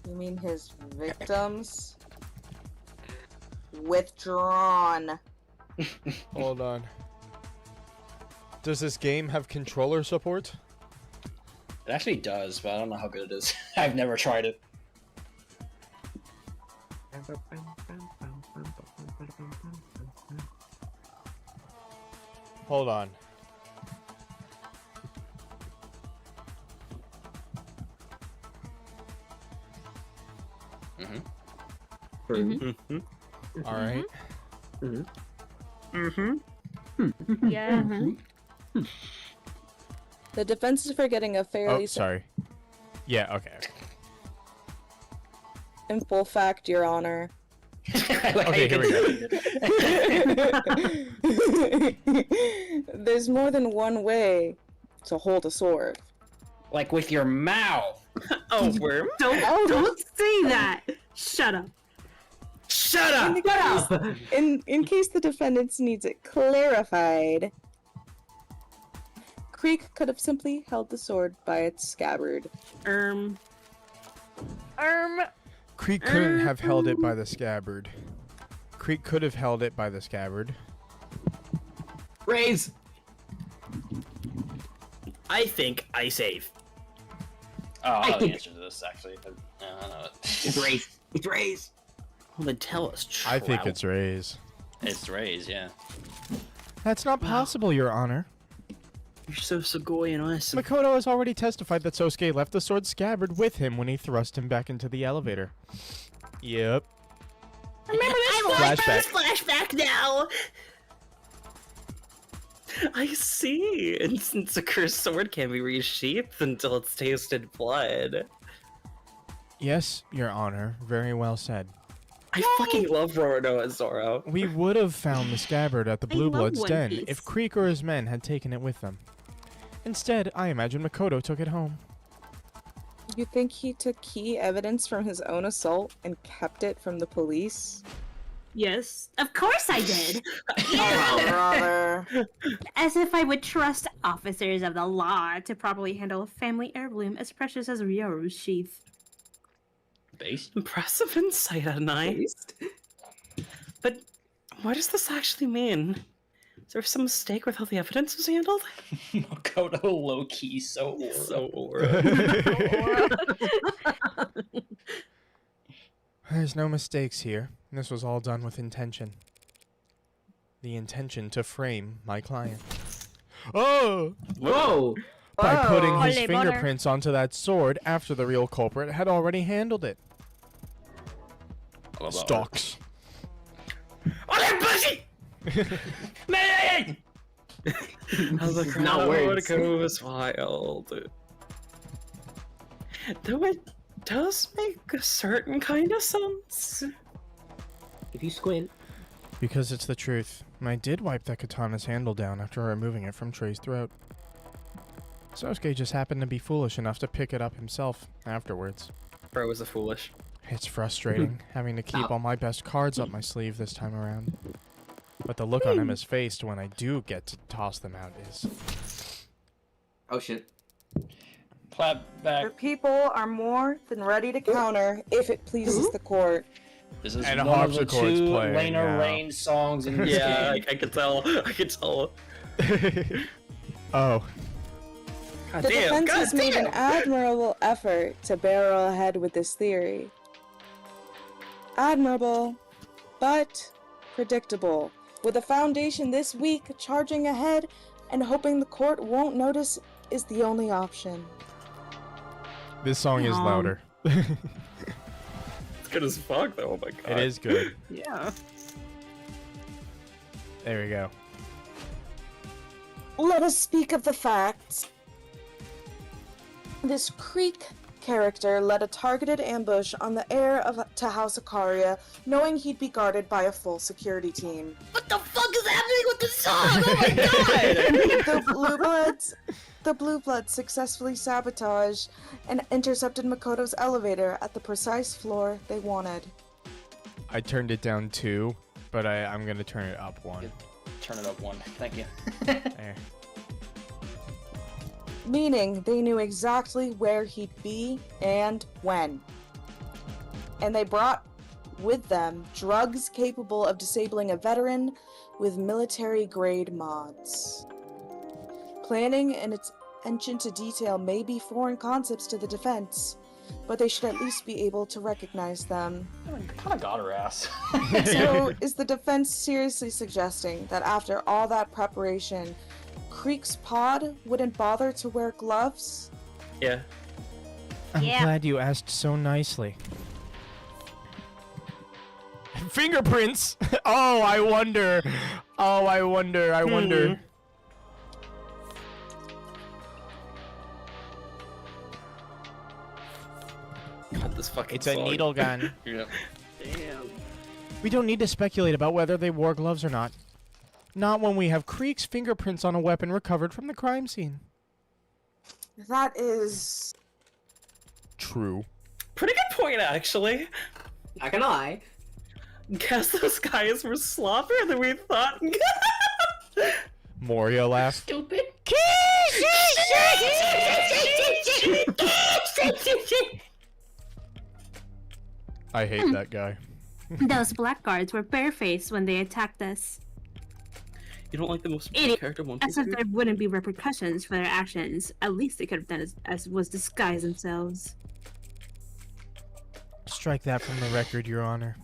You mean his victims? Withdrawn.
Hold on. Does this game have controller support?
It actually does, but I don't know how good it is. I've never tried it.
Hold on.
Mm-hmm.
All right.
yeah.
The defense is for getting a fairly
Oh, sorry. Yeah, okay.
in full fact, Your Honor.
Okay, here we go.
There's more than one way to hold a sword.
Like with your mouth.
Oh, worm.
Don't say that. Shut up.
Shut up!
In case the defendants needs it clarified, Creek could have simply held the sword by its scabbard.
Creek couldn't have held it by the scabbard. Creek could have held it by the scabbard.
Raise.
I think I save.
Oh, I know the
think-
answer to this actually. I know it.
It's Raise. It's Raise.
Well, then tell us.
I think
Trout.
it's Ray's.
It's Ray's, yeah.
That's not possible, Your Honor.
You're so Sugoi and awesome.
Makoto has already testified that Sosuke left the sword scabbard with him when he thrust him back into the elevator. Yep.
Remember this
Flashback.
flashback now.
I see. And since a cursed sword can't be resheathed until it's tasted blood.
Yes, Your Honor. Very well said.
I fucking love Roronoa and Zoro.
We would have found the scabbard at the Blue
love
Blood's
One
den
Piece.
if Creek or his men had taken it with them. Instead, I imagine Makoto took it home.
You think he took key evidence from his own assault and kept it from the police?
Yes, of course I did.
Oh, brother.
As if I would trust officers of the law to properly handle a family heirloom as precious as Ryoru's sheath.
Based?
Impressive insight, Anai. But what does this actually mean? Is there some mistake with how the evidence was handled?
Makoto low-key so
Aura.
There's no mistakes here. This was all done with intention. The intention to frame my client. Oh!
Whoa!
By putting his
Ole, butter.
fingerprints onto that sword after the real culprit had already handled it. Stalks.
Man!
How the
Not words.
crowd goes wild. Though it does make a certain kind of sense.
If you squint.
Because it's the truth. I did wipe that katana's handle down after removing it from Trey's throat. Sosuke just happened to be foolish enough to pick it up himself afterwards.
Bro was a foolish.
It's frustrating having to keep all my best cards up my sleeve this time around. But the look on Emma's face when I do get to toss them out is...
Oh shit.
clap back.
Your people are more than ready to counter if it pleases the court.
This is
And a
one of the
harpsichord's
two
playing,
Lena
yeah.
Rain songs in this
Yeah,
game.
I could tell. I could tell.
Oh.
God
The
damn.
defense
God
has made an
damn.
admirable effort to barrel ahead with this theory. Admirable, but predictable. With a foundation this weak, charging ahead and hoping the court won't notice is the only option.
This song is louder.
It's good as fuck, though. Oh my god.
It is good.
Yeah.
There we go.
Let us speak of the facts. This Creek character led a targeted ambush on the heir to House Ikaria, knowing he'd be guarded by a full security team.
What the fuck is happening with the song? Oh my god!
The Blue Bloods successfully sabotaged and intercepted Makoto's elevator at the precise floor they wanted.
I turned it down 2, but I'm gonna turn it up 1.
Turn it up 1. Thank you.
There.
Meaning they knew exactly where he'd be and when. And they brought with them drugs capable of disabling a veteran with military-grade mods. Planning and its attention to detail may be foreign concepts to the defense, but they should at least be able to recognize them.
Kind of got her ass.
So, is the defense seriously suggesting that after all that preparation, Creek's pod wouldn't bother to wear gloves?
Yeah.
I'm
Yeah.
glad you asked so nicely. Fingerprints! Oh, I wonder. Oh, I wonder.
God, this fucking
It's a
song.
needle gun.
Yeah.
Damn.
We don't need to speculate about whether they wore gloves or not. Not when we have Creek's fingerprints on a weapon recovered from the crime scene.
That is...
True.
Pretty good point, actually.
Not gonna lie.
Guess those guys were sloppier than we thought.
Moria laughed.
Stupid.
I hate that guy.
Those blackguards were barefaced when they attacked us.
You don't like the most
Idiot.
character one?
As if there wouldn't be repercussions for their actions. At least they could have done as was disguise themselves.
Strike that from the record, Your Honor.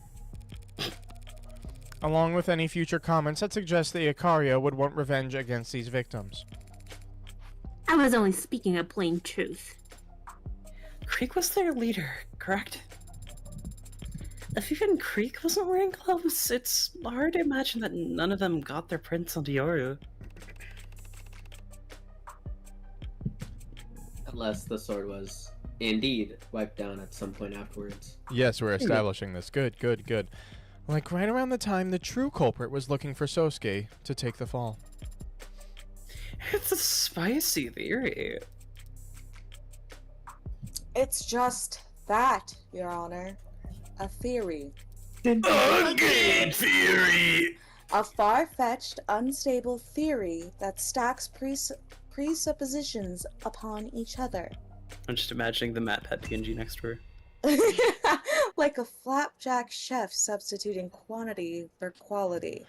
Along with any future comments that suggest the Ikaria would want revenge against these victims.
I was only speaking a plain truth.
Creek was their leader, correct? If even Creek wasn't wearing gloves, it's hard to imagine that none of them got their prints on Dioru.
Unless the sword was indeed wiped down at some point afterwards.
Yes, we're establishing this. Good. Like right around the time the true culprit was looking for Sosuke to take the fall.
It's a spicy theory.
It's just that, Your Honor. A theory.
Good theory!
A far-fetched, unstable theory that stacks presuppositions upon each other.
I'm just imagining the MatPat PNG next to her.
Like a flapjack chef substituting quantity for quality.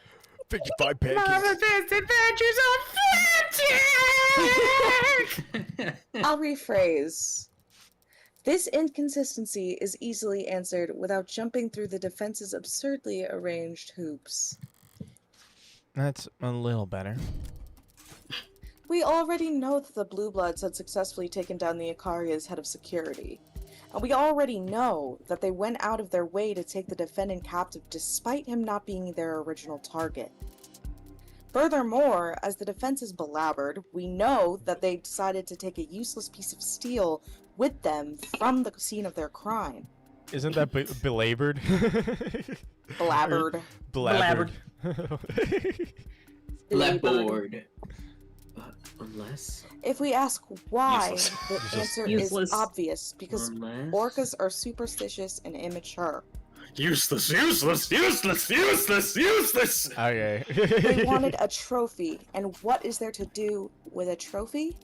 55 pancakes.
I'll rephrase. This inconsistency is easily answered without jumping through the defense's absurdly arranged hoops.
That's a little better.
We already know that the Blue Bloods had successfully taken down the Ikaria's head of security. And we already know that they went out of their way to take the defendant captive despite him not being their original target. Furthermore, as the defense is belabored, we know that they decided to take a useless piece of steel with them from the scene of their crime.
Isn't that belabored?
Blabbered.
Blabbered.
Blackboard. Unless.
If we ask why,
Useless.
the answer
Useless.
is obvious, because
Unless.
orcas are superstitious and immature.
Useless!
Okay.
They wanted a trophy, and what is there to do with a trophy?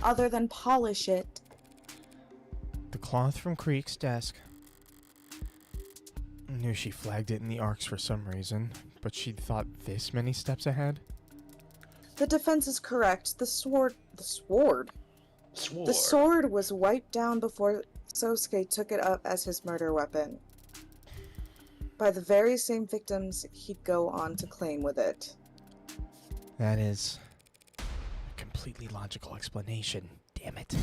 other than polish it.
The cloth from Creek's desk. Knew she flagged it in the arcs for some reason, but she'd thought this many steps ahead?
The defense is correct. The sword was wiped down before Sosuke took it up as his murder weapon. By the very same victims he'd go on to claim with it.
That is a completely logical explanation. Damn it.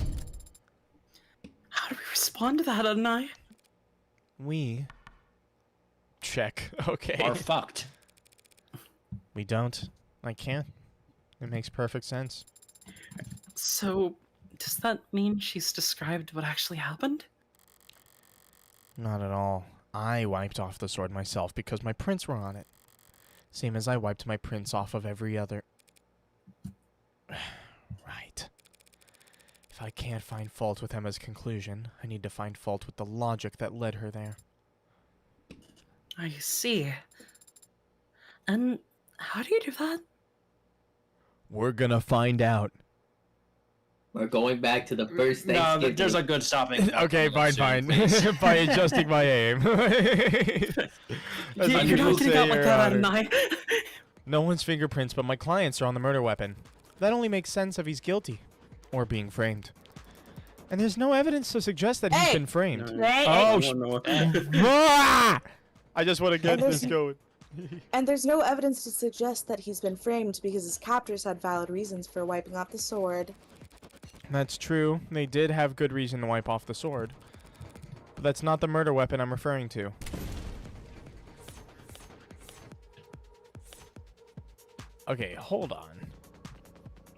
How do we respond to that, Adonai?
We check. Okay.
Are fucked.
We don't. I can't. It makes perfect sense.
So, does that mean she's described what actually happened?
Not at all. I wiped off the sword myself because my prints were on it. Same as I wiped my prints off of every other... Right. If I can't find fault with Emma's conclusion, I need to find fault with the logic that led her there.
I see. And how do you do that?
We're gonna find out.
We're going back to the first
No,
Thanksgiving.
there's a good stopping point.
Okay, fine, fine. By adjusting my aim. That's what
You're
people
not getting
say,
out like
Your
that,
Honor.
Adonai.
No one's fingerprints, but my clients are on the murder weapon. That only makes sense if he's guilty. Or being framed. And there's no evidence to suggest that he's been framed. Oh, Ah! I just want to get this going.
And there's no evidence to suggest that he's been framed because his captors had valid reasons for wiping off the sword.
That's true. They did have good reason to wipe off the sword. But that's not the murder weapon I'm referring to. Okay, hold on.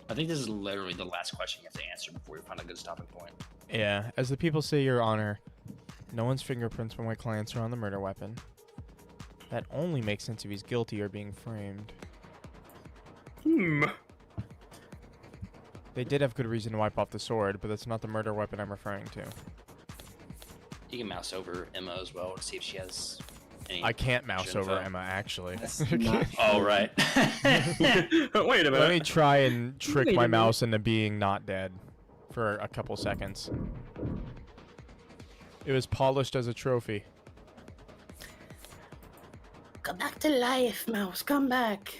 I think this is literally the last question you have to answer before you find a good stopping point.
Yeah, as the people say, Your Honor, no one's fingerprints from my clients are on the murder weapon. That only makes sense if he's guilty or being framed. They did have good reason to wipe off the sword, but that's not the murder weapon I'm referring to.
You can mouse over Emma as well to see if she has any.
I can't mouse over
info.
Emma, actually.
Oh, right.
Wait a minute.
Let me try and trick
Wait a
my
minute.
mouse into being not dead for a couple seconds. It was polished as a trophy.
Come back to life, mouse. Come back.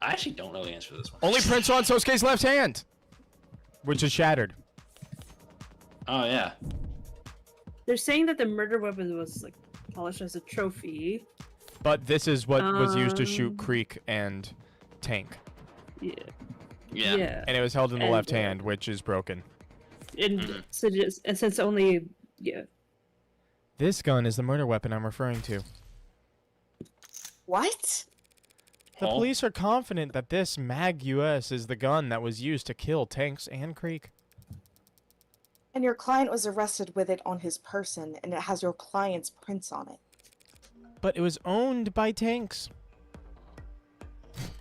I actually don't know the answer to this one.
Only prints on Sosuke's left hand, which is shattered.
Oh yeah.
They're saying that the murder weapon was like polished as a trophy.
But this is what was used to shoot
Um,
Creek and Tank.
Yeah.
Yeah.
And it was held in the
And,
left hand, which is broken.
And since only
This gun is the murder weapon I'm referring to.
What?
The police are confident that this Mag US is the gun that was used to kill Tanks and Creek.
And your client was arrested with it on his person, and it has your client's prints on it.
But it was owned by Tanks.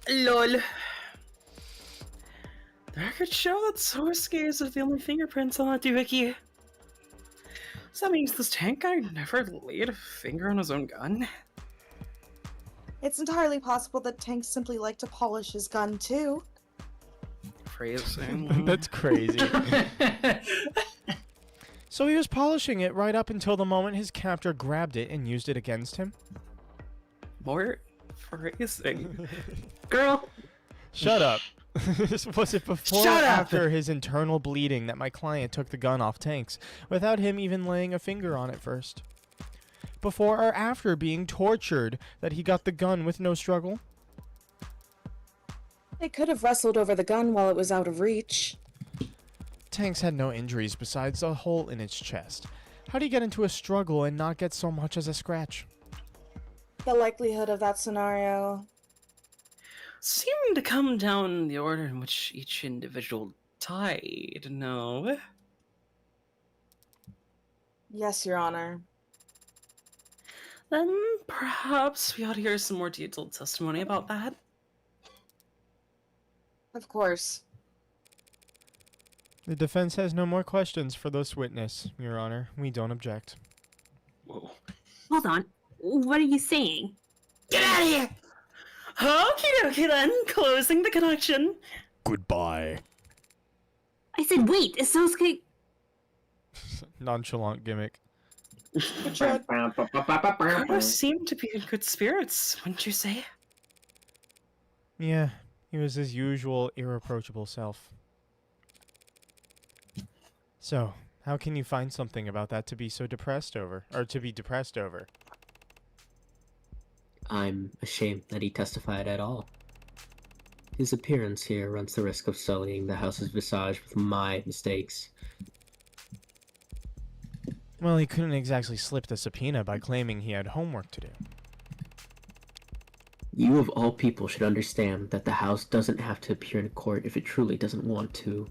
Lol. The records show that Sosuke's are the only fingerprints on that doohickey. So that means this tank guy never laid a finger on his own gun?
It's entirely possible that Tank simply liked to polish his gun too.
Phrasing.
That's crazy. So he was polishing it right up until the moment his captor grabbed it and used it against him?
More phrasing.
Girl.
Shut up. Was it before
Shut
or
up!
after his internal bleeding that my client took the gun off Tanks without him even laying a finger on it first? Before or after being tortured that he got the gun with no struggle?
They could have wrestled over the gun while it was out of reach.
Tanks had no injuries besides a hole in its chest. How do you get into a struggle and not get so much as a scratch?
The likelihood of that scenario.
Seem to come down in the order in which each individual died, no?
Yes, Your Honor.
Then perhaps we ought to hear some more detailed testimony about that.
Of course.
The defense has no more questions for this witness, Your Honor. We don't object.
Whoa.
Hold on. What are you saying?
Get out of here! Okie dokie then, closing the connection.
Goodbye.
I said, wait, is Sosuke...
Nonchalant gimmick.
Kodo seemed to be in good spirits, wouldn't you say?
Yeah, he was his usual irreproachable self. So, how can you find something about that to be so depressed over? Or to be depressed over?
I'm ashamed that he testified at all. His appearance here runs the risk of sullying the house's visage with my mistakes.
Well, he couldn't exactly slip the subpoena by claiming he had homework to do.
You of all people should understand that the house doesn't have to appear in court if it truly doesn't want to.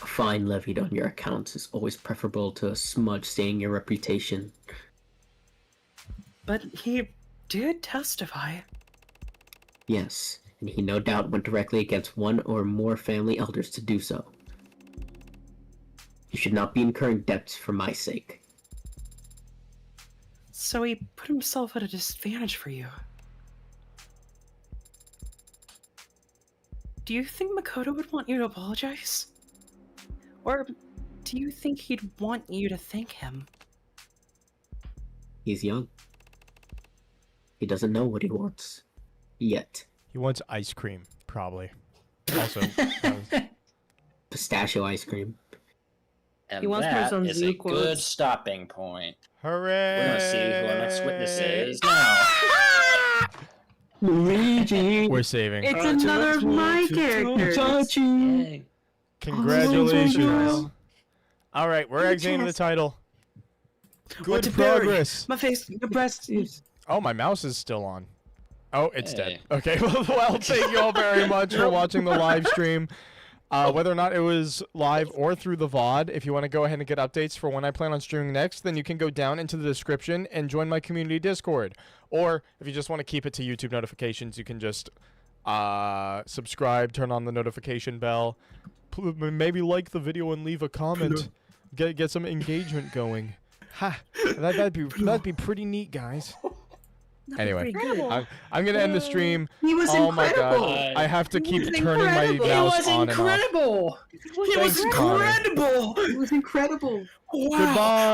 A fine levied on your accounts is always preferable to a smudge staining your reputation.
But he did testify.
Yes, and he no doubt went directly against one or more family elders to do so. You should not be incurring debts for my sake.
So he put himself at a disadvantage for you. Do you think Makoto would want you to apologize? Or do you think he'd want you to thank him?
He's young. He doesn't know what he wants. Yet.
He wants ice cream, probably. Also,
pistachio ice cream.
And
He wants to
that
put some
is
zoo
a
quotes.
good stopping point.
hooray!
We're gonna see who our next witness is now.
Luigi!
We're saving.
It's another of my characters.
Yay.
Congratulations. All right, we're exiting the title.
What
Good
to bury?
progress.
My face, the breast is...
Oh, my mouse is still on. Oh, it's dead.
Hey.
Okay, well, thank you all very much for watching the live stream. Whether or not it was live or through the VOD, if you want to go ahead and get updates for when I plan on streaming next, then you can go down into the description and join my community Discord. Or if you just want to keep it to YouTube notifications, you can just subscribe, turn on the notification bell, maybe like the video and leave a comment, get some engagement going. Ha! That'd be pretty neat, guys. Anyway, I'm gonna end the stream.
He was
Oh my
incredible.
god, I have to keep
was
turning my
incredible.
mouse
He
on and off.
He was
Thanks, Connor.
incredible. He was incredible.
Wow.
Goodbye.